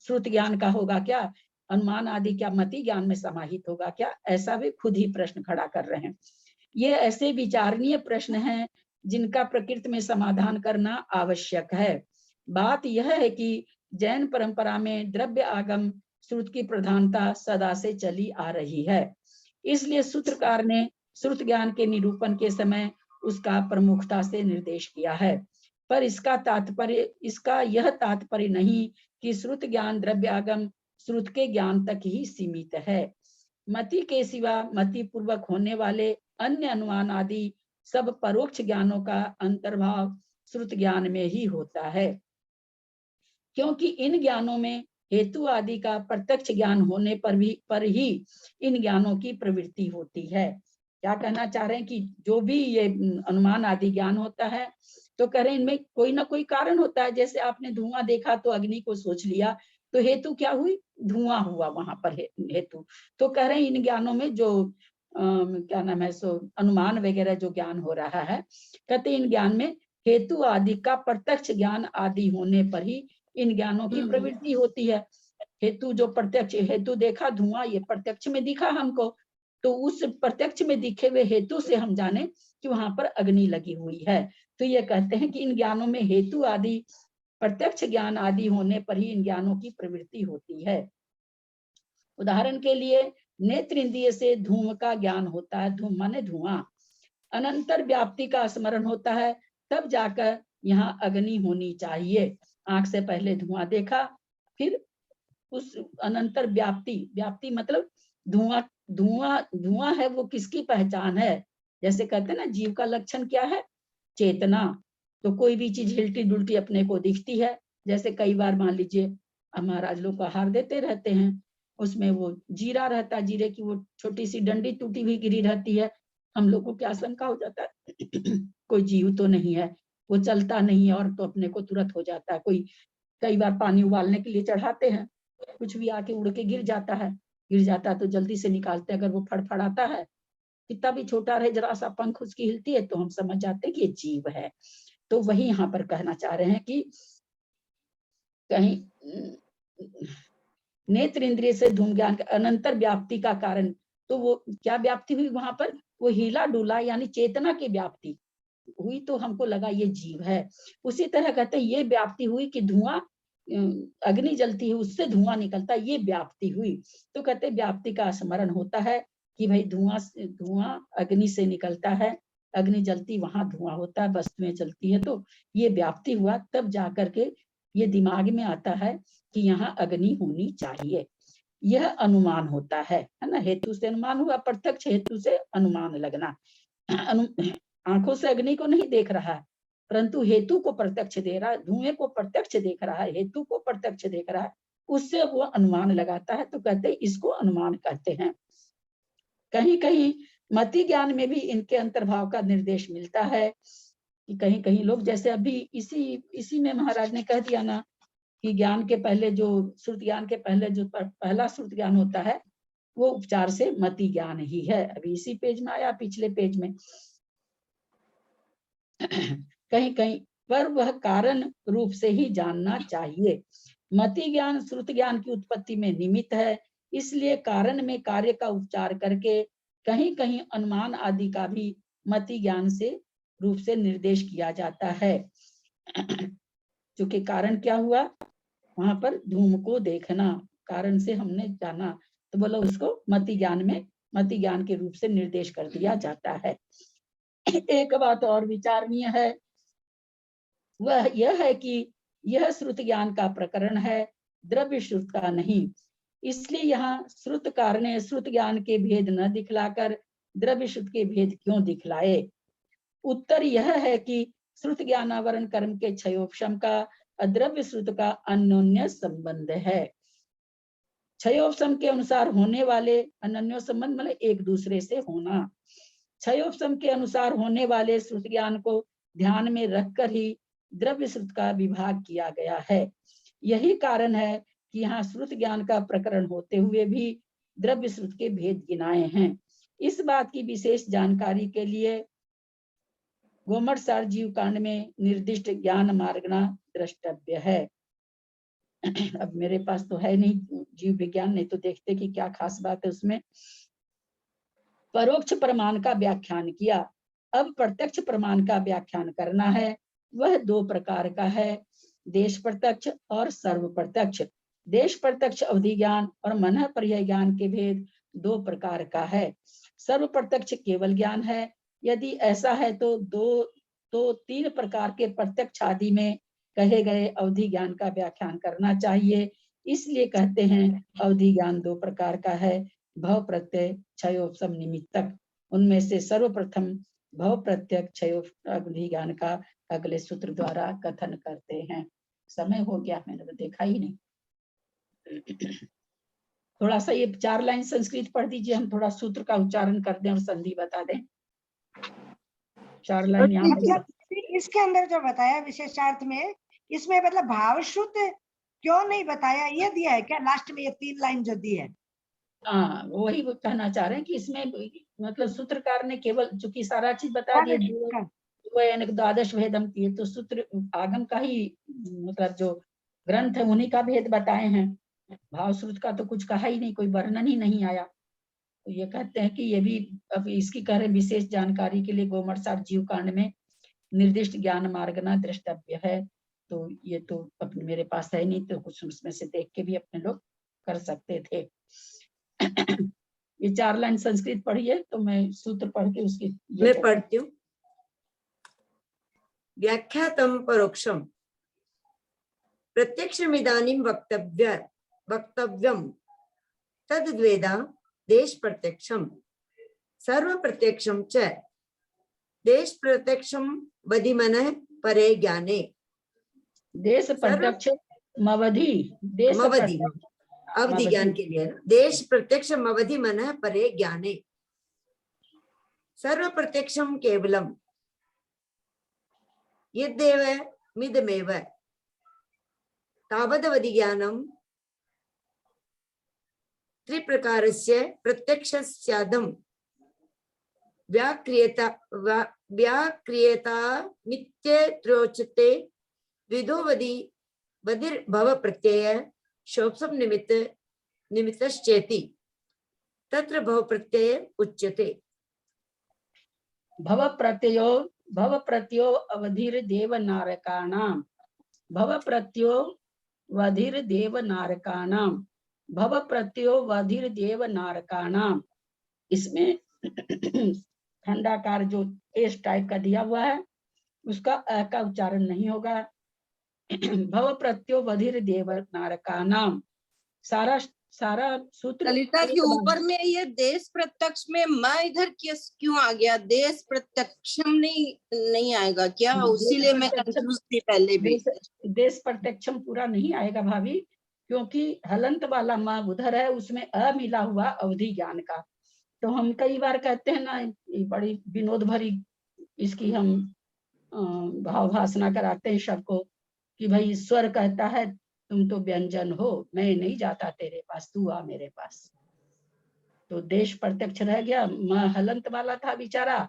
श्रुत ज्ञान का होगा क्या? अनुमान आदि क्या मति ज्ञान में समाहित होगा क्या? ऐसा भी खुद ही प्रश्न खड़ा कर रहे हैं। ये ऐसे विचारणीय प्रश्न हैं जिनका प्रकृति में समाधान करना आवश्यक है। बात यह है कि जैन परंपरा में द्रव्य आगम श्रुत की प्रधानता सदा से चली आ रही है, इसलिए सूत्रकार ने श्रुत ज्ञान के निरूपण के समय उसका प्रमुखता से निर्देश किया है। पर इसका यह तात्पर्य नहीं कि श्रुत ज्ञान द्रव्य आगम श्रुत के ज्ञान तक ही सीमित है। मति के सिवा मति पूर्वक होने वाले अन्य अनुमान आदि सब परोक्ष ज्ञानों का अंतर्भाव श्रुत ज्ञान में ही होता है, क्योंकि इन ज्ञानों में हेतु आदि का प्रत्यक्ष ज्ञान होने पर ही इन ज्ञानों की प्रवृत्ति होती है। क्या कहना चाह रहे हैं कि जो भी ये अनुमान आदि ज्ञान होता है तो कह रहे हैं इनमें कोई ना कोई कारण होता है। जैसे आपने धुआं देखा तो अग्नि को सोच लिया, तो हेतु क्या हुई? धुआं हुआ वहां पर हेतु। तो कह रहे हैं इन ज्ञानों में जो क्या नाम है सो अनुमान वगैरह जो ज्ञान हो रहा है, कहते इन ज्ञान में हेतु आदि का प्रत्यक्ष ज्ञान आदि होने पर ही इन ज्ञानों की प्रवृत्ति होती है। हेतु जो प्रत्यक्ष हेतु देखा धुआं, ये प्रत्यक्ष में दिखा हमको, तो उस प्रत्यक्ष में दिखे हुए हेतु से हम जाने कि वहां पर अग्नि लगी हुई है। तो ये कहते हैं कि इन ज्ञानों में हेतु आदि प्रत्यक्ष ज्ञान आदि होने पर ही इन ज्ञानों की प्रवृत्ति होती है। उदाहरण के लिए नेत्र इंद्रिय से धूम का ज्ञान होता है, धूम माने धुआं। अनंतर व्याप्ति का स्मरण होता है, तब जाकर यहाँ अग्नि होनी चाहिए। आंख से पहले धुआं देखा, फिर उस अनंतर व्याप्ति मतलब धुआं है वो किसकी पहचान है? जैसे कहते हैं ना जीव का लक्षण क्या है? चेतना। तो कोई भी चीज हिलती डुलती अपने को दिखती है। जैसे कई बार मान लीजिए महाराज लोग को आहार देते रहते हैं, उसमें वो जीरा रहता है, जीरे की वो छोटी सी डंडी टूटी हुई गिरी रहती है। हम लोग को क्या शंका हो जाता है कोई जीव तो नहीं है, वो चलता नहीं है, और तो अपने को तुरंत हो जाता है। कई बार पानी उबालने के लिए चढ़ाते हैं, कुछ भी आके उड़ के गिर जाता है तो जल्दी से निकालते हैं। अगर वो फड़फड़ाता है, कितना भी छोटा रहे, जरा सा पंख उसकी हिलती है, तो हम समझ जाते हैं कि ये जीव है। तो वही यहाँ पर कहना चाह रहे हैं कि कहीं नेत्र इंद्रिय से धूम ज्ञान का अनंतर व्याप्ति का कारण, तो वो क्या व्याप्ति हुई वहां पर? वो हिला डुला यानी चेतना की व्याप्ति हुई, तो हमको लगा ये जीव है। उसी तरह कहते हैं ये व्याप्ति हुई कि धुआं, अग्नि जलती है उससे धुआं निकलता है, ये व्याप्ति हुई। तो कहते व्याप्ति का स्मरण होता है कि भाई धुआं अग्नि से निकलता है, अग्नि जलती वहां धुआं होता है, वस्तुएं चलती है, तो ये व्याप्ति हुआ। तब जाकर के ये दिमाग में आता है कि यहाँ अग्नि होनी चाहिए। यह अनुमान होता है ना। हेतु से अनुमान हुआ, प्रत्यक्ष हेतु से अनुमान लगना। आंखों से अग्नि को नहीं देख रहा है, परंतु हेतु को प्रत्यक्ष दे रहा है, धुएं को प्रत्यक्ष देख रहा है, हेतु को प्रत्यक्ष देख रहा है, उससे वो अनुमान लगाता है। तो कहते हैं इसको अनुमान कहते हैं। कहीं कहीं मति ज्ञान में भी इनके अंतर्भाव का निर्देश मिलता है कि कहीं कहीं लोग, जैसे अभी इसी में महाराज ने कह दिया ना कि ज्ञान के पहले जो श्रुत ज्ञान के पहले जो पहला श्रुत ज्ञान होता है वो उपचार से मति ज्ञान ही है। अभी इसी पेज में आया, पिछले पेज में कहीं कहीं पर वह कारण रूप से ही जानना चाहिए। मति ज्ञान श्रुत ज्ञान की उत्पत्ति में निमित्त है, इसलिए कारण में कार्य का उपचार करके कहीं कहीं अनुमान आदि का भी मति ज्ञान से रूप से निर्देश किया जाता है। क्योंकि कारण क्या हुआ वहां पर? धूम को देखना, कारण से हमने जाना, तो बोला उसको मति ज्ञान में मति ज्ञान के रूप से निर्देश कर दिया जाता है। एक बात और विचारणीय है, वह यह है कि यह श्रुत ज्ञान का प्रकरण है, द्रव्य श्रुत का नहीं। इसलिए यहाँ श्रुतकार ने श्रुत ज्ञान के भेद न दिखलाकर द्रव्य श्रुत के भेद क्यों दिखलाए? उत्तर यह है कि श्रुत ज्ञानावरण कर्म के क्षयोपशम का अद्रव्य श्रुत का अन्योन्य संबंध है। क्षयोपशम के अनुसार होने वाले अन्योन्य संबंध मतलब एक दूसरे से होना। क्षयोपशम के अनुसार होने वाले श्रुत ज्ञान को ध्यान में रखकर ही द्रव्य श्रुत का विभाग किया गया है। यही कारण है कि यहाँ श्रुत ज्ञान का प्रकरण होते हुए भी द्रव्य श्रुत के भेद गिनाए हैं। इस बात की विशेष जानकारी के लिए गोमटसार जीव कांड में निर्दिष्ट ज्ञान मार्गना द्रष्टव्य है। अब मेरे पास तो है नहीं जीव विज्ञान, नहीं तो देखते कि क्या खास बात है उसमें। परोक्ष प्रमाण का व्याख्यान किया, अब प्रत्यक्ष प्रमाण का व्याख्यान करना है। वह दो प्रकार का है, देश प्रत्यक्ष और सर्व प्रत्यक्ष। देश प्रत्यक्ष अवधि ज्ञान और मन पर्याय ज्ञान के भेद दो प्रकार का है। सर्व प्रत्यक्ष केवल ज्ञान है। यदि ऐसा है तो तीन प्रकार के प्रत्यक्ष आदि में कहे गए अवधि ज्ञान का व्याख्यान करना चाहिए। इसलिए कहते हैं अवधि ज्ञान दो प्रकार का है, भव प्रत्यय क्षयोपशम निमित्तक। उनमें से सर्वप्रथम भव प्रत्यय क्षयोपशम अवधि ज्ञान का अगले सूत्र द्वारा कथन करते हैं। समय हो गया, मैंने तो देखा ही नहीं। थोड़ा सा ये 4 लाइन संस्कृत पढ़ दीजिए, हम थोड़ा सूत्र का उच्चारण कर दें और संधि बता दें। 4 लाइन यहाँ पर। इसके अंदर जो बताया विशेषार्थ में, इसमें मतलब भावश्रुत क्यों नहीं बताया, ये दिया है क्या लास्ट में, ये 3 लाइन जो दी है? हाँ, वही वो कहना चाह रहे हैं कि इसमें मतलब सूत्रकार ने केवल चूंकि सारा चीज बता दिया, द्वादश भेदम किए, तो सूत्र आगम का ही मतलब जो ग्रंथ है उन्हीं का भेद बताए हैं। भाव श्रुत का तो कुछ कहा ही नहीं, कोई वर्णन ही नहीं आया। तो ये कहते हैं कि ये भी अब इसकी कह रहे विशेष जानकारी के लिए गोमटसार जीव कांड में निर्दिष्ट ज्ञान मार्गना द्रष्टव्य है। तो ये तो अपने मेरे पास है नहीं, तो कुछ उसमें से देख के भी अपने लोग कर सकते थे। ये 4 लाइन संस्कृत पढ़िए, तो मैं सूत्र पढ़ के उसकी मैं पढ़ती हूँ। व्याख्यातम परोक्षम प्रत्यक्षमिदानीं वक्तव्यम तद्वेदा देश प्रत्यक्षम सर्व प्रत्यक्षम च देश प्रत्यक्षम वधिमनः परे ज्ञाने। देश प्रत्यक्ष मवधि, देश मवधि अवधि ज्ञान के लिए देश प्रत्यक्षम अवधि मनः परे ज्ञाने। सर्व प्रत्यक्षम केवलम यद्देव मिदमेव तावदवधि ज्ञानम त्रिप्रकारस्य प्रत्यक्षस्यादं व्याक्रियता मित्यत्रोच्यते। विदोवधि वधिर्भव प्रत्यय शोपसम निमित्तश्चेति तत्र भव प्रत्यय उच्यते। भव प्रत्ययो अवधिर्देव नारकाणां, भव प्रत्ययो वधिर्देव नारकाणां, भव प्रत्ययो वधिर्देव नारकाणां। इसमें खंडाकार जो एस टाइप का दिया हुआ है उसका अ का उच्चारण नहीं होगा। भव प्रत्यो वधिर्देव नारकाणां, सारा सूत्र ललिता के ऊपर में ये देश प्रत्यक्ष में मैं इधर क्यों आ गया? देश प्रत्यक्षम नहीं आएगा क्या? उसीलिए मैं कंफ्यूज थी पहले भी। देश प्रत्यक्षम पूरा नहीं आएगा भाभी, क्योंकि हलंत वाला माँ उधर है, उसमें अ मिला हुआ अवधि ज्ञान का। तो हम कई बार कहते हैं ना, बड़ी विनोद भरी इसकी हम भाव भाषणा कराते हैं सबको कि भाई स्वर कहता है तुम तो व्यंजन हो, मैं नहीं जाता तेरे पास, तू आ मेरे पास। तो देश प्रत्यक्ष रह गया, माँ हलंत वाला था बेचारा,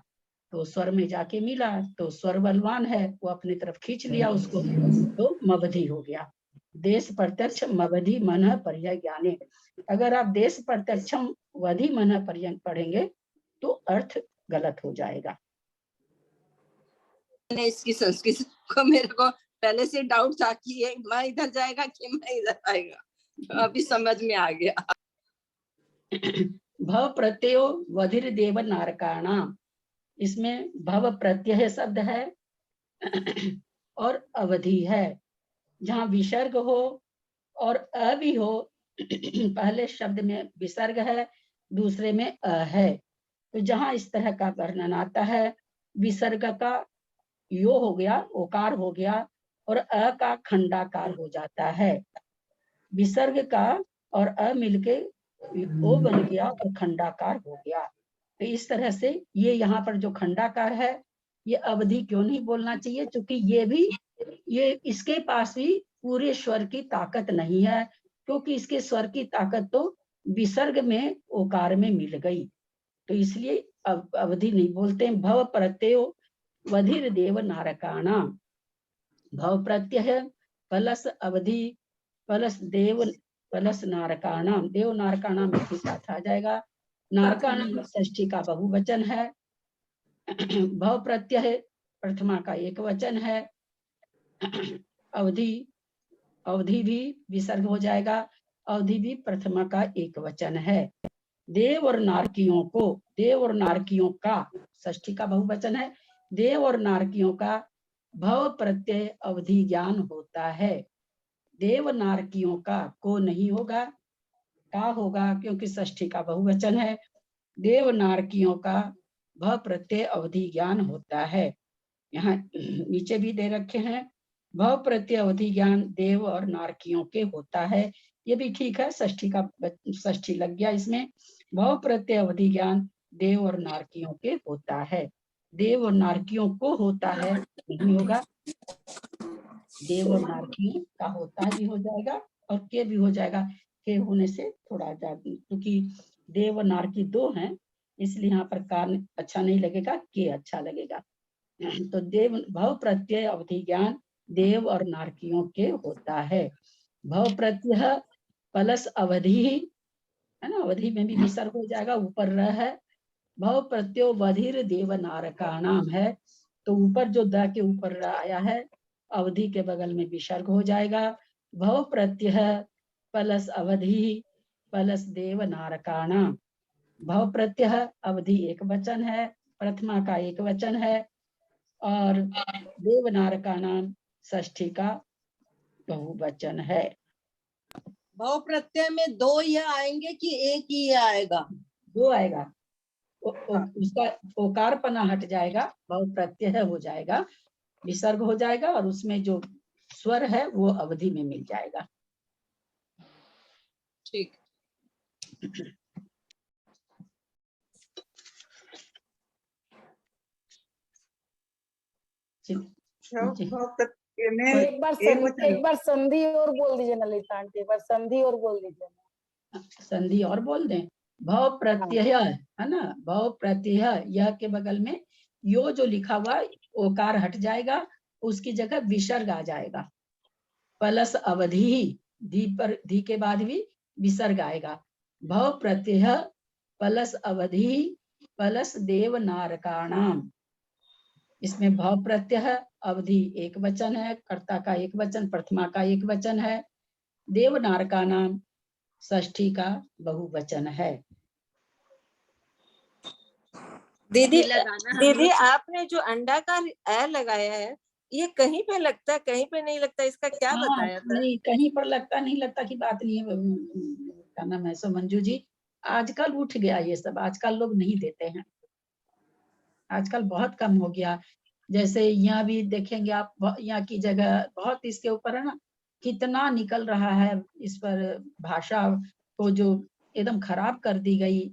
तो स्वर में जाके मिला, तो स्वर बलवान है, वो अपनी तरफ खींच लिया उसको, तो मवधि हो गया। देश प्रत्यक्ष मवधि मन पर्याय ज्ञाने। अगर आप देश प्रत्यक्षम वधि मन पर्याय पढ़ेंगे तो अर्थ गलत हो जाएगा। इसकी संस्कृत को मेरे को पहले से डाउट था कि ये मैं इधर जाएगा कि मैं इधर आएगा, तो अभी समझ में आ गया। भव प्रत्ययो वधिर देव नारकाणाम, इसमें भव प्रत्यय शब्द है और अवधि है। जहाँ विसर्ग हो और अ भी हो, पहले शब्द में विसर्ग है, दूसरे में अ है, तो जहाँ इस तरह का वर्णन आता है, विसर्ग का यो हो गया, ओकार हो गया, और अ का खंडाकार हो जाता है। विसर्ग का और अ मिलके ओ बन गया और खंडाकार हो गया। तो इस तरह से ये यहाँ पर जो खंडाकार है, ये अवधि क्यों नहीं बोलना चाहिए, क्योंकि ये इसके पास भी पूरे स्वर की ताकत नहीं है, क्योंकि इसके स्वर की ताकत तो विसर्ग में ओकार में मिल गई, तो इसलिए अवधि नहीं बोलते हैं। भव प्रत्ययो वधिर देव नारकाणाम, भव प्रत्यय प्लस अवधि प्लस देव प्लस नारकाणाम, देव नारकाणाम एक ही साथ आ जाएगा। नारकाणाम षष्ठी का बहुवचन है। भव प्रत्यय प्रथमा का एक वचन है। अवधि भी विसर्ग हो जाएगा, अवधि भी प्रथमा का एक वचन है। देव और नारकियों का षष्ठी का बहुवचन है। देव और नारकियों का भव प्रत्यय अवधि ज्ञान होता है। देव नारकियों का को नहीं होगा, का होगा, क्योंकि षष्ठी का बहुवचन है। देव नारकियों का भव प्रत्यय अवधि ज्ञान होता है। यहाँ नीचे भी दे रखे हैं, भव प्रत्यय अवधि ज्ञान देव और नारकियों के होता है। ये भी ठीक है, षष्ठी लग गया इसमें। भव प्रत्यय अवधि ज्ञान देव और नारकियों के होता है। देव और नारकियों को होता है नहीं होगा, देव और नारकियों का होता भी हो जाएगा और के भी हो जाएगा। के होने से थोड़ा ज्यादा, क्योंकि देव और नारकी दो हैं, इसलिए यहाँ पर कारण अच्छा नहीं लगेगा, के अच्छा लगेगा। तो देव भव प्रत्यय अवधि ज्ञान देव और नारकियों के होता है। भव प्रत्यय प्लस अवधि है ना, अवधि में भी विसर्ग हो जाएगा, ऊपर र है। भव प्रत्यो वधिर देव नारकाणाम है, तो ऊपर जो द के ऊपर र आया है, अवधि के बगल में विसर्ग हो जाएगा। भव प्रत्यय प्लस अवधि प्लस देव नारकाणाम, भव प्रत्यय अवधि एक वचन है, प्रथमा का एक वचन है, और देव नारकाणाम षष्ठी का बहुवचन है। भव प्रत्यय में दो यह आएंगे कि एक ही आएगा? दो आएगा, उसका ओकारपना हट जाएगा, भव प्रत्यय हो जाएगा, विसर्ग हो जाएगा, और उसमें जो स्वर है वो अवधि में मिल जाएगा। ठीक। एक बार संधि और बोल दीजिए ना ललिता आंटी, एक बार संधि और बोल दीजिए। संधि और बोल दें। भव प्रत्यय है ना, भव प्रत्यय यह के बगल में यो जो लिखा हुआ ओकार हट जाएगा, उसकी जगह विसर्ग आ जाएगा। प्लस अवधि, धी के बाद भी विसर्ग आएगा। भव प्रत्यय प्लस अवधि प्लस देव नारकाणाम, इसमें भव प्रत्यय अवधि एक वचन है, कर्ता का एक वचन, प्रथमा का एक वचन है। देव नारकाणाम षष्ठी का बहुवचन है। दीदी आपने जो अंडाकार अ लगाया है, ये कहीं पे लगता है कहीं पे नहीं लगता, इसका क्या बताया था? नहीं, कहीं पर लगता नहीं लगता की बात नहीं है। क्या नाम है, सो मंजू जी, आजकल उठ गया ये सब, आजकल लोग नहीं देते हैं, आजकल बहुत कम हो गया। जैसे यहाँ भी देखेंगे आप, यहाँ की जगह बहुत इसके ऊपर है ना, कितना निकल रहा है इस पर, भाषा को जो एकदम खराब कर दी गई।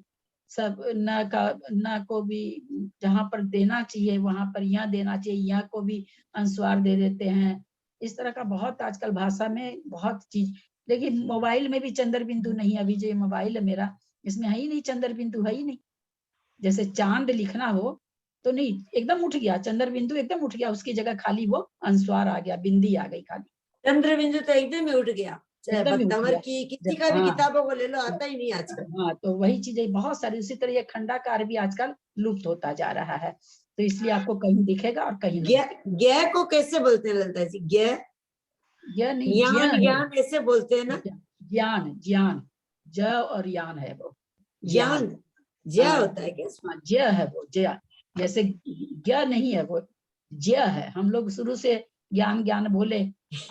सब न को भी जहाँ पर देना चाहिए वहां पर यहाँ देना चाहिए, यहाँ को भी अनुस्वार दे देते हैं। इस तरह का बहुत आजकल भाषा में बहुत चीज। लेकिन मोबाइल में भी चंद्र बिंदु नहीं, अभी जो मोबाइल है मेरा, इसमें है ही नहीं, चंद्र बिंदु है ही नहीं। जैसे चांद लिखना हो तो नहीं, एकदम उठ गया, चंद्र बिंदु एकदम उठ गया, उसकी जगह खाली वो अनुस्वार आ गया, बिंदी आ गई खाली। चंद्र बिंदु तो एकदम ही उठ गया, भक्तंवर की किसी का भी किताबों को ले लो, आता ही नहीं आजकल। हाँ, तो वही चीजें बहुत सारी, उसी तरह ये खंडाकार भी आजकल लुप्त होता जा रहा है, तो इसलिए आपको कहीं दिखेगा और कहीं नहीं। ज्ञ को कैसे बोलते हैं ललिता जी? ज्ञ नहीं, ज्ञान ऐसे बोलते हैं ना। ज्ञान, ज्ञान ज और यान है वो, ज्ञान ज्ञ होता है क्या? हाँ, ज्ञ है वो, ज्ञ, जैसे ज्ञ नहीं है वो, ज्ञ है। हम लोग शुरू से ज्ञान ज्ञान बोले,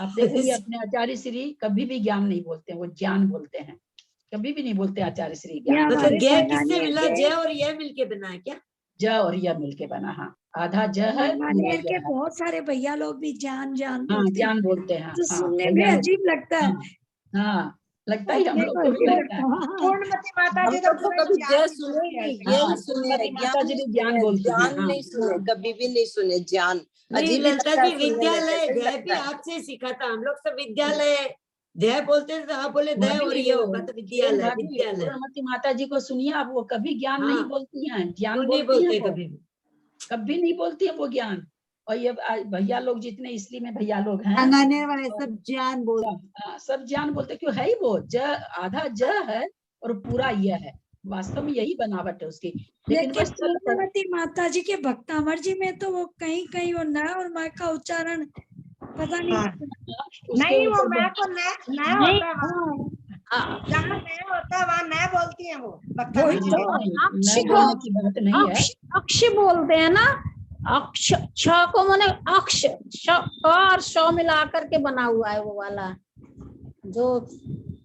आप देखोगे अपने आचार्य श्री कभी भी ज्ञान नहीं बोलते, वो ज्ञान बोलते हैं, कभी भी नहीं बोलते आचार्य श्री ज्ञान। मतलब ज्ञ किससे मिला? ज्ञ और यह मिलके बना है क्या? ज और यह मिलके बना, हाँ, आधा ज है, पूरा ग्वालियर ज के है। बहुत सारे भैया लोग भी जान जान हाँ, बोलते हैं, ज्ञान बोलते हैं, तो हाँ, सुनने में भैया लोग। अजीब लगता है। हाँ, लगता ही हम अपने लोग को को भी अजीब लगता है। लगता है। पूर्णमती माता हम जी लोग तो पूरा कभी ज्ञान जय ही सुने बोलती है नहीं, ऐसे। यही सुने, पूर्णमती माता जी भी ज्ञान बोलती है, ज्ञान हाँ। नहीं सुने, कभी भी नहीं सुने ज्ञान। नहीं अजीब ही ललिता लगता है जी, सुनने में, विद्यालय कैसे ही दय भी लगता है। आपसे सीखा था। हम लोग सब विद्यालय दय बोलते थे, तो आप बोले दय और भाभी, ये होगा तो किरण विद्यालय भाभी, विद्यालय। पूर्णमती माता जी को सुनिए आप, वो कभी ज्ञान नहीं हाँ, बोलती हैं, ज्ञान वो नहीं बोलती हैं बोलते वो, कभी भी। कभी नहीं बोलती है वो ज्ञान। और ये भैया लोग जितने इसलिए में भैया लोग हैं, अंगाने वाले सब ज्ञान बोलते। सब ज्ञान बोलते, क्यों है ही वो ज, आधा ज है और पूरा यह है, वास्तव में यही बनावट है उसकी। लेकिन लेकिन बस चल पड़, पूर्णमती माता जी के भक्तामर जी में तो वो कहीं कहीं वो न और म का उच्चारण पता नहीं। उसके नहीं, वो ऊपर मैं को न होता है वहाँ, जहाँ न होता है वहाँ न बोलती है वो भक्तामर जी के। न बोलने की बात नहीं है। अक्ष बोलते हैं ना, अक्ष, छ को माने अक्ष, श और श मिला करके बना हुआ है वो वाला, जो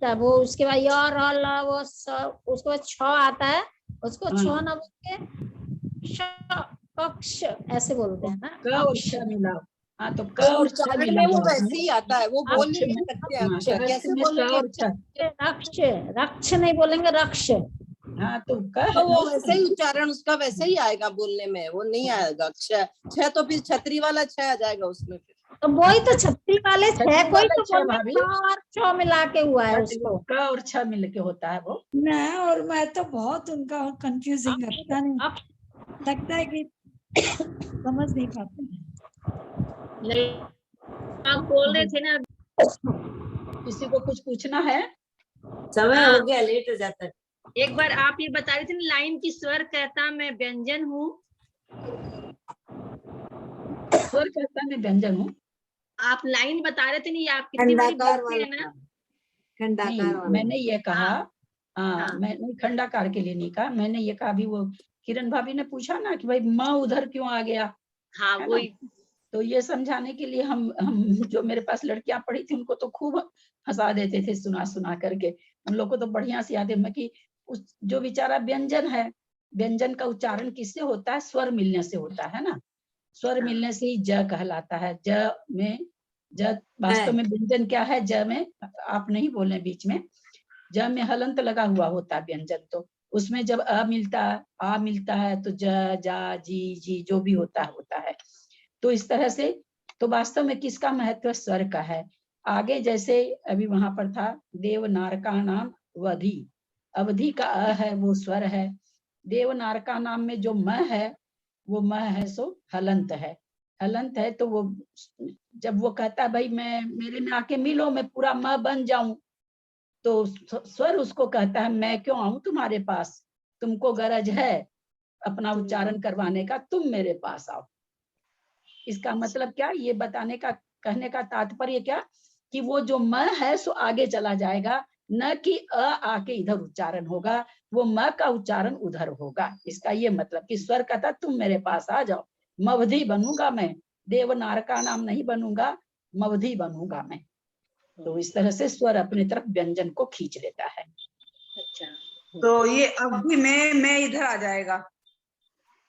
तब वो उसके बाद य र ल वो स, उसके बाद छ आता है, उसको छ ना बोल के श अक्ष ऐसे बोलते हैं ना। क और छ मिला, हाँ, तो क वो और छ उच्चारण मिला में वो हुआ है। वैसे ही आता है, वो बोल अक्ष नहीं में, सकते हाँ, अक्षर, तो कैसे में क बोलेंगे? और छ, रक्ष, रक्ष नहीं बोलेंगे, रक्ष। हाँ, तो क तो है ना वो वैसे ही उच्चारण उसका वैसे ही आएगा बोलने में, वो नहीं आएगा छह, छह तो फिर छतरी वाला छह आ जाएगा उसमें फिर। तो वही तो छतरी वाले छह, कोई तो छ बोलते भाभी, छ और छ मिला के हुआ है उसको। क और छ मिल के होता है वो। न और मैं तो बहुत उनका कंफ्यूजिंग है, पता नहीं, लगता है कि समझ नहीं पाते। आप बोल रहे थे ना, किसी को कुछ पूछना है? समय हो गया, लेट हो जाता है। एक बार आप ये बता रहे थे ना, लाइन की स्वर कहता मैं व्यंजन हूँ, स्वर कहता मैं व्यंजन हूँ। आप लाइन बता रहे थे नहीं, आप कितनी बारी खंडाकार बोलते हैं ना। खंडाकार नहीं, वाला। मैंने ये कहा, हाँ। मैंने खंडाकार के लिए नहीं कहा, मैंने ये कहा अभी वो किरण भाभी ने पूछा ना कि भाई माँ उधर क्यों आ गया, हाँ, है वही। ना? तो ये समझाने के लिए हम जो मेरे पास लड़कियां पढ़ी थी उनको तो खूब हंसा देते थे सुना सुना करके, उन लोग को तो बढ़िया से याद है। मैं कि उस जो बेचारा व्यंजन है, व्यंजन का उच्चारण किससे होता है? स्वर मिलने से होता है ना, स्वर मिलने से ही ज कहलाता है। ज में, ज वास्तव में व्यंजन क्या है? ज में, आप नहीं बोले बीच में, ज में हलंत लगा हुआ होता है व्यंजन, तो उसमें जब आ मिलता है तो ज, जा, जी, जी जो भी होता है। तो इस तरह से, तो वास्तव में किसका महत्व? स्वर का है। आगे जैसे अभी वहां पर था, देवनारका नाम वधि, अवधि का अ है वो स्वर है। देवनारका नाम में जो म है वो म है सो हलंत है, हलंत है। तो वो जब वो कहता है भाई मैं, मेरे में आके मिलो, मैं पूरा म बन जाऊं, तो स्वर उसको कहता है मैं क्यों आऊं तुम्हारे पास, तुमको गरज है अपना उच्चारण करवाने का, तुम मेरे पास आओ। इसका मतलब क्या? ये बताने का, कहने का तात्पर्य क्या कि वो जो म है सो आगे चला जाएगा, न कि अ आके इधर उच्चारण होगा, वो म का उच्चारण उधर होगा। इसका ये मतलब कि स्वर कहता तुम मेरे पास आ जाओ, मवधि बनूंगा मैं, देवनारका नाम नहीं बनूंगा, मवधि बनूंगा मैं। तो इस तरह से स्वर अपनी तरफ व्यंजन को खींच लेता है। अच्छा, तो ये अवधि में मैं इधर आ जाएगा,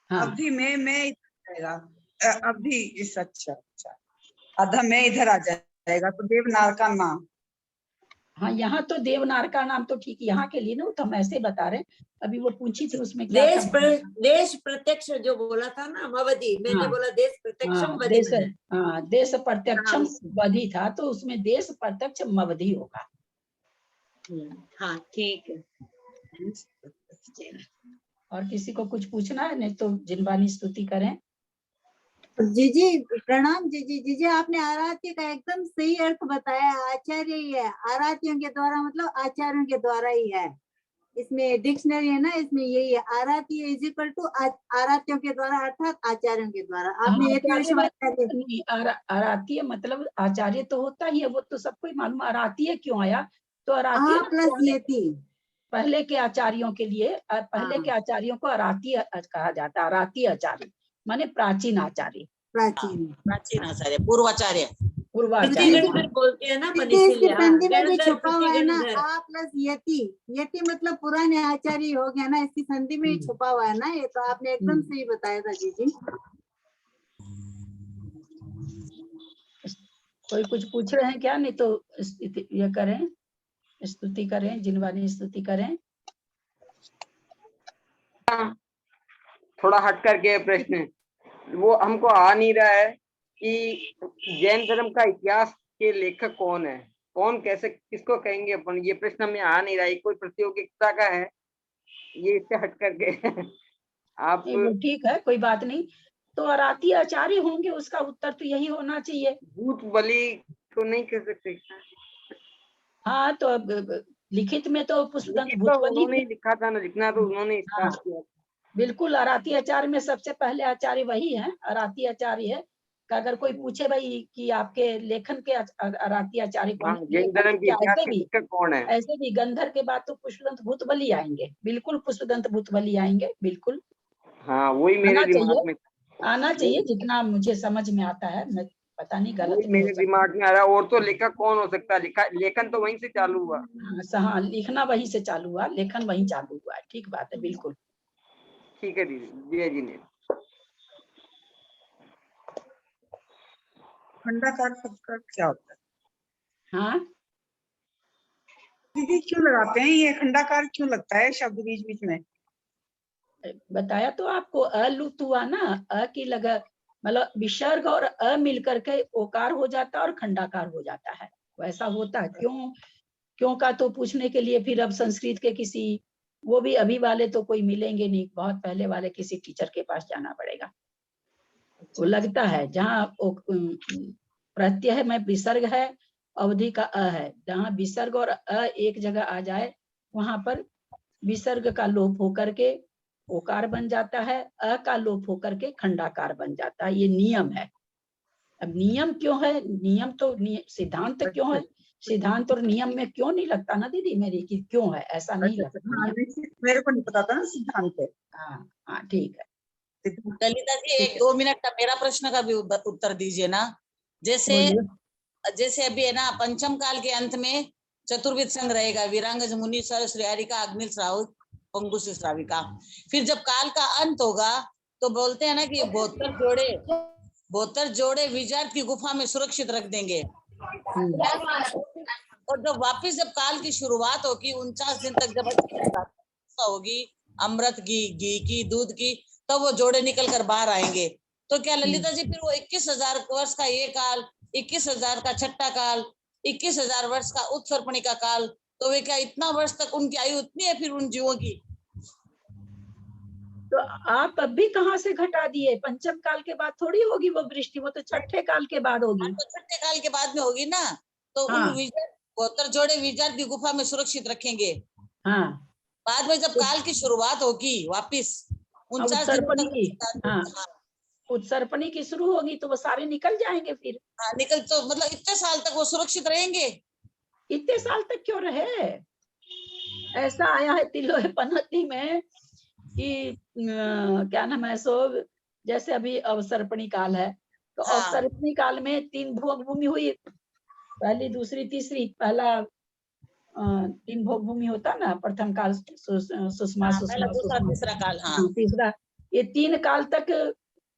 हाँ, अवधि में मैं इधर आ जाएगा, अवधि इस, अच्छा अच्छा, अधा में इधर आ जाएगा, तो देवनारका नाम। हाँ, यहाँ तो देवनारका नाम तो ठीक, यहाँ के लिए ना तो हम ऐसे बता रहे। अभी वो पूछी थी उसमें क्या था? देश प्रत्यक्ष जो बोला था ना मवधि, मैंने बोला देश प्रत्यक्षम वधि में। देश प्रत्यक्षम वधि था, तो उसमें देश प्रत्यक्ष मवधि होगा। हाँ, ठीक है। और किसी को कुछ पूछना है? नहीं तो जिनवानी स्तुति करें। जी प्रणाम। जी आपने आराध्य का एकदम सही अर्थ बताया। आचार्य ही है, आराध्यों के द्वारा मतलब आचार्यों के द्वारा ही है। इसमें डिक्शनरी है ना, इसमें यही है, आराध्य इज इक्वल टू आराध्यों के द्वारा अर्थात आचार्यों के द्वारा। आपने ये आराध्य मतलब आचार्य तो होता ही है, वो तो सबको ही मालूम। आराध्य क्यों आया? तो आराध्य प्लस ये थी, पहले के आचार्यों के लिए पहले के आचार्यों को अराती कहा जाता है। अराती आचार्य माने प्राचीन आचार्य, प्राचीन आचार्य, पूर्वाचार्य। पूर्वाचार्य बोलते हैं ना अपन इसके इसीलिए। हाँ, संधि में भी गणधर, छुपा हुआ है ना गणधर। आ प्लस यति। यति मतलब पुराने आचार्य हो गया ना, इसकी संधि में ही छुपा हुआ है ना। ये तो आपने एकदम सही बताया था जीजी। कोई कुछ पूछ रहे हैं क्या? नहीं तो ये करें, स्तुति करें, जिनवानी स्तुति करें। थोड़ा हट करके प्रश्न वो हमको आ नहीं रहा है कि जैन धर्म का इतिहास के लेखक कौन है, कौन कैसे किसको कहेंगे अपन, ये प्रश्न हमें आ नहीं रहा है। कोई प्रतियोगिता का है ये, इससे हट करके आप ठीक है, कोई बात नहीं। तो अराती आचार्य होंगे, उसका उत्तर तो यही होना चाहिए। भूत बलि तो नहीं कह सकते। हाँ तो अब लिखित में तो पुष्पदंत तो भूत बलि उन्होंने ही लिखा था ना, लिखना तो उन्होंने स्टार्ट किया। बिल्कुल, अराती आचार्य में सबसे पहले आचार्य वही है, अराती आचार्य है। का अगर कोई पूछे भाई कि आपके लेखन के अराती आचार्य कौन है, जैन धर्म के इतिहास के लेखक कौन है? ऐसे भी गंधर के बाद तो पुष्पदंत भूत बलि आएंगे। बिल्कुल पुष्पदंत भूत बलि आएंगे, बिल्कुल। हाँ वही मेरे दिमाग में आना चाहिए, जितना मुझे समझ में आता है। मैं पता नहीं गलत भी मेरे दिमाग में आ रहा है। और तो लेखक कौन हो सकता है? लेखन तो वहीं से चालू हुआ। हाँ, लिखना वहीं से चालू हुआ, लेखन वहीं चालू हुआ है। ठीक बात है, बिल्कुल ठीक है दीदी, जय जी ने। खंडाकार शब्द का क्या होता है? हाँ दीदी क्यों लगाते हैं ये खंडाकार, क्यों लगता है शब्द बीच बीच में? बताया तो आपको, अलुत हुआ ना, अ की लगा मतलब विसर्ग और अ मिलकर के ओकार हो जाता है और खंडाकार हो जाता है। वैसा होता है। क्यों का तो पूछने के लिए फिर अब संस्कृत के किसी, वो भी अभी वाले तो कोई मिलेंगे नहीं, बहुत पहले वाले किसी टीचर के पास जाना पड़ेगा। वो लगता है जहाँ प्रत्यय में विसर्ग है, अवधि का अ है, जहाँ विसर्ग और अ एक जगह आ जाए वहां पर विसर्ग का लोप होकर के ओकार बन जाता है, अ का लोप होकर के खंडाकार बन जाता है। ये नियम है। अब नियम क्यों है? नियम तो सिद्धांत क्यों है? सिद्धांत और नियम में क्यों नहीं लगता ना दीदी मेरी कि क्यों है, ऐसा नहीं लगता। मेरे को नहीं पता था ना सिद्धांत है। हाँ ठीक है। ललिता जी 1-2 मिनट का मेरा प्रश्न का भी उत्तर दीजिए ना। जैसे अभी है ना, पंचम काल के अंत में चतुर्विद संघ रहेगा, वीरांगज, मुनि, सर, श्रेयारिका, अग्नि, श्रावक, पंगुस, श्राविका। फिर जब काल का अंत होगा तो बोलते हैं ना कि 72 जोड़े विजार्थ की गुफा में सुरक्षित रख देंगे। और जब वापिस जब काल की शुरुआत होगी 49 दिन तक जब होगी अमृत घी की, दूध की, तब वो जोड़े निकल कर बाहर आएंगे। तो क्या ललिता जी फिर वो 21,000 वर्ष का ये काल, 21,000 का छठा काल, 21,000 वर्ष का उत्सर्पणिका काल, तो वे क्या इतना वर्ष तक उनकी आयु उतनी है फिर उन जीवों की? तो आप अब भी कहाँ से घटा दिए? पंचम काल के बाद थोड़ी होगी वो वृष्टि, वो तो छठे काल के बाद होगी। तो छठे काल के बाद में होगी ना। तो हाँ। उन 72 जोड़े विजार्थ की गुफा में सुरक्षित रखेंगे। हाँ। बाद में जब काल की शुरुआत होगी वापिस 49 दिन तक, उत्सर्पणी की शुरू होगी तो वो सारे निकल जाएंगे फिर। हाँ निकल, तो मतलब इतने साल तक वो सुरक्षित रहेंगे? इतने साल तक क्यों रहे? ऐसा आया है तिलोय पनहती में कि क्या नाम है, सो जैसे अभी अवसर्पणी काल है तो अवसर्पणी काल में 3 भोग भूमि हुई, पहली, दूसरी, तीसरी। पहला 3 भोग भूमि होता ना, प्रथम काल सुषमा, तीसरा काल। हाँ तीसरा। ये 3 काल तक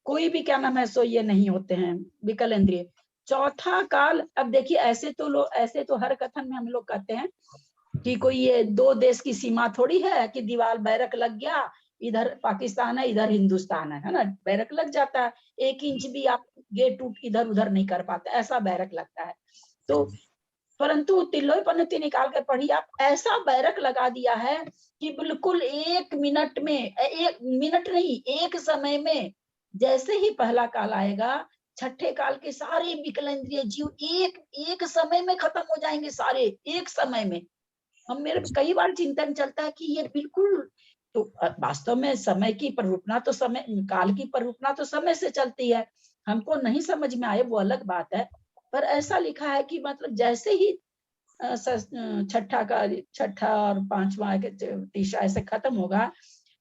कोई भी क्या नाम है सो ये नहीं होते हैं विकल इंद्रिय। चौथा काल, अब देखिए ऐसे तो हर कथन में हम लोग कहते हैं कि कोई ये 2 देश की सीमा थोड़ी है कि दीवार बैरक लग गया, इधर पाकिस्तान है इधर हिंदुस्तान है ना, बैरक लग जाता है। 1 इंच भी आप गेट टूट इधर उधर नहीं कर पाते, ऐसा बैरक लगता है। तो परंतु तिलोय पनहती निकाल कर पढ़िए आप, ऐसा बैरक लगा दिया है कि बिल्कुल 1 मिनट में, 1 मिनट नहीं, 1 समय में जैसे ही पहला काल आएगा, छठे काल के सारे विकलेंद्रिय जीव एक समय में खत्म हो जाएंगे, सारे एक समय में। हम मेरे कई बार चिंतन चलता है कि ये बिल्कुल, तो वास्तव में समय की प्ररूपना तो समय, काल की प्ररूपना तो समय से चलती है। हमको नहीं समझ में आए वो अलग बात है, पर ऐसा लिखा है कि मतलब जैसे ही छठा और पांचवा तीसरा ऐसे खत्म होगा,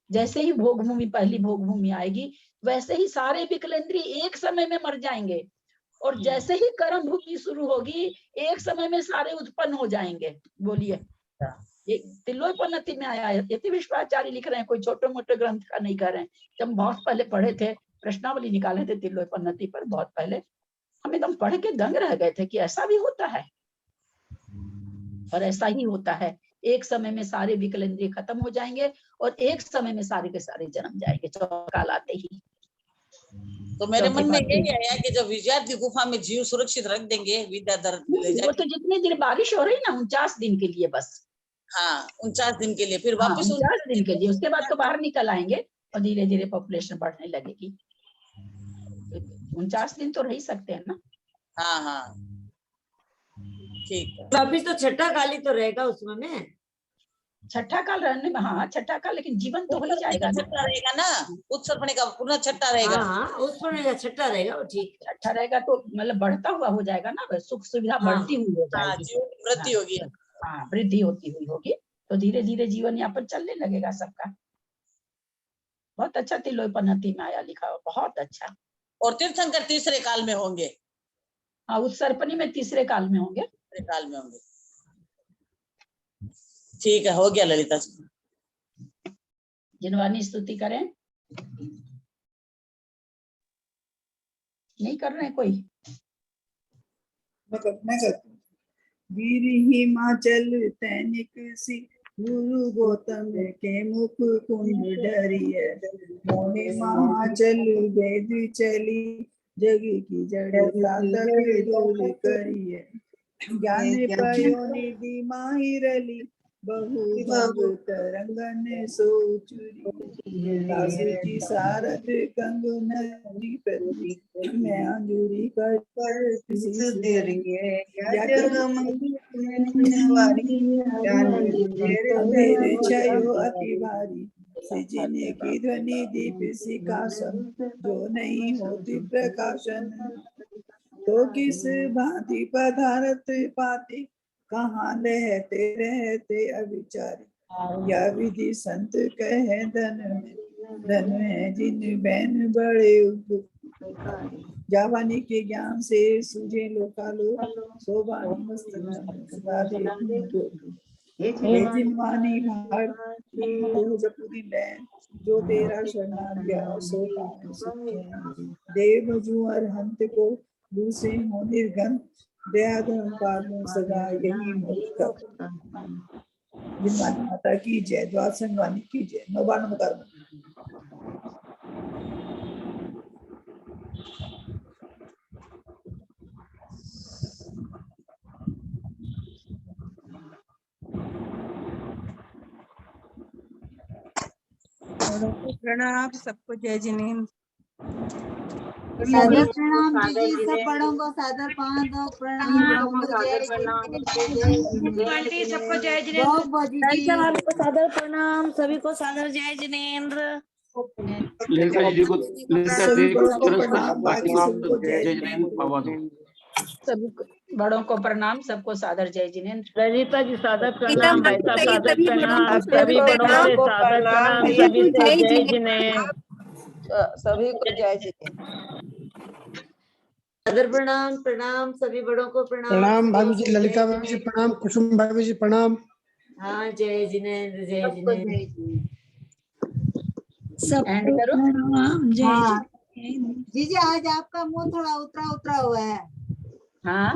जैसे ही भोग भूमि पहली भोग भूमि आएगी वैसे ही सारे विकलेंद्रीय एक समय में मर जाएंगे, और जैसे ही कर्म भूमि शुरू होगी एक समय में सारे उत्पन्न हो जाएंगे। बोलिए, ये तिलोपन्नति में आया है। यति विश्वाचार्य लिख रहे हैं, कोई छोटे मोटे ग्रंथ का नहीं कर रहे हैं। जब बहुत पहले पढ़े थे, प्रश्नावली निकाले थे तिलोपन्नति पर बहुत पहले, हम एकदम पढ़ के दंग रह गए थे कि ऐसा भी होता है। और ऐसा ही होता है, एक समय में सारे विकलेंद्रिय खत्म हो जाएंगे और एक समय में सारे के सारे जन्म जाएंगे, काल आते ही। तो मेरे मन में यही आया कि जब विजयार्थी गुफा में जीव सुरक्षित रख देंगे विद्याधर ले वो तो जितने दिन बारिश हो रही ना 49 दिन के लिए बस। हाँ 49 दिन के लिए, फिर वापस 49 दिन के लिए, उसके बाद तो बाहर निकल आएंगे और धीरे धीरे पॉपुलेशन बढ़ने लगेगी। 49 दिन तो रह ही सकते हैं ना। हाँ हाँ ठीक है। वापिस तो छठा काल ही तो रहेगा उसमें में, छठा काल रहने में। हाँ छठा काल, लेकिन जीवन तो हो ही जाएगा ना। छठा रहेगा ना, उत्सर्पणे का पुनः छठा रहेगा। हाँ उत्सर्पणे का छठा रहेगा, वो ठीक। छठा रहेगा तो मतलब बढ़ता हुआ हो जाएगा ना, सुख सुविधा बढ़ती हुई हो जाएगी, वृद्धि होगी। हाँ वृद्धि होती हुई होगी, तो धीरे धीरे जीवन यापन चलने लगेगा सबका। बहुत अच्छा तिलोपन्नति में आया लिखा हुआ, बहुत अच्छा। और तीर्थंकर तीसरे काल में होंगे। हाँ उत्सर्पणी में तीसरे काल में होंगे। तीसरे काल में होंगे, ठीक है, हो गया ललिता जी। जिनवानी स्तुति करें, नहीं कर रहे कोई? मैं करती हूँ। वीर हिमाचल तैनिक सी गुरु गौतम के मुख कुंड डरिए, मोहे महाचल वेद चली जग की जड़ता तक दूर करिए, ज्ञान पयो निधि माहिरली बहु भव तरंगन सोचुरी, दास की सारथ कंगन प्रति मैं अंजुरी कर अंधेरे छायो अति भारी, सृजने की ध्वनि दीप सिकासन, जो नहीं होती प्रकाशन, तो किस भांति पदार्थ पाते कहाँ रहते रहते अविचारी, या विधि संत कहे धन है जिन बैन बड़े उपकारी, जावानी के ज्ञान से सूझे लोकालो शोभानी जिनवानी भार जपुदी लैन, जो तेरा शरणार्थ सो देव जुअर हंत को दूसरे हो निर्गन, दया धर्म पालन सदा यही मोक्ष। जिनवानी माता की जय, द्वार संगवानी की जय। नौबान कर्म प्रणाम सबको, जय जिनेन्द्र। सादर प्रणाम जी, सब बड़ों को सादर प्रणाम, सबको जय जिनेन्द्र। सबको सादर प्रणाम, सभी को सादर जय जिनेन्द्र। ललिता जी को जय जिनेन्द्र। सभी बड़ों को प्रणाम, सबको सादर जय जिनेन्द्र। ललिता जी सादर प्रणाम, भाई साहब सादर प्रणाम, सभी बड़ों से सादर प्रणाम, सभी से जय जिनेन्द्र। सभी को जय जिनेन्द्र। सादर प्रणाम प्रणाम, सभी बड़ों को प्रणाम भाभी जी, ललिता भाभी जी प्रणाम, कुसुम भाभी जी प्रणाम। हाँ जय जिनेन्द्र, जय जिनेन्द्र। एंड करो। हाँ जीजी, आज आपका मुंह थोड़ा उतरा हुआ है। हाँ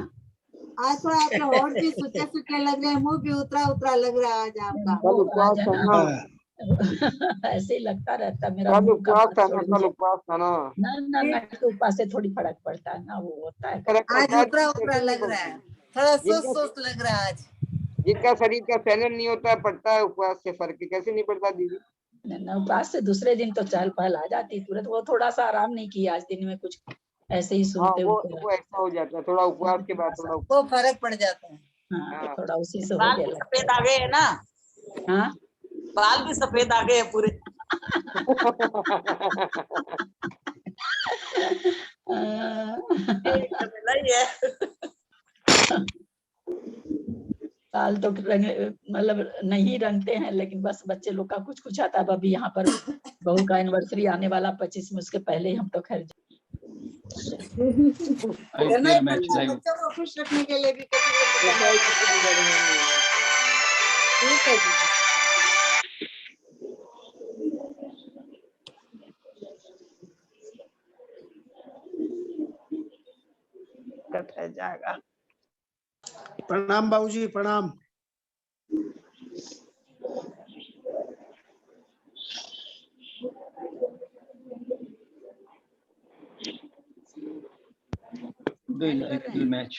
आज थोड़ा आपके होंठ भी सूखे लग रहे हैं, मुंह भी उतरा लग रहा है आज आपका। ऐसे ही लगता रहता मेरा मुंह का ना उपास से थोड़ी फर्क पड़ता है ना, वो होता है। आज उतरा लग रहा है, थोड़ा सुस्त लग रहा है आज। जिनका शरीर का सहन नहीं होता पड़ता है उपवास से फर्क, कैसे नहीं पड़ता दीदी? ना उपवास से दूसरे दिन तो चहल पहल आ जाती तुरंत। वो थोड़ा सा आराम नहीं किया आज दिन में, कुछ ऐसे ही सुनते वो ऐसा हो जाता है, थोड़ा उपवास के बाद थोड़ा वो फर्क पड़ जाता है। हाँ थोड़ा उसी से हो बाल गया। भी सफेद आ गए है ना? हाँ बाल भी सफेद आ गए हैं पूरे। मिला ही है। साल तो मतलब नहीं रंगते हैं, लेकिन बस बच्चे लोग का कुछ कुछ आता है। अभी यहाँ पर बहू का एनिवर्सरी आने वाला 25 में, उसके पहले ही हम तो खैर करना ही पड़ता है बच्चों को खुश रखने के लिए भी ठीक है दीदी। कट है जाएगा। प्रणाम बाबूजी, प्रणाम। Good match.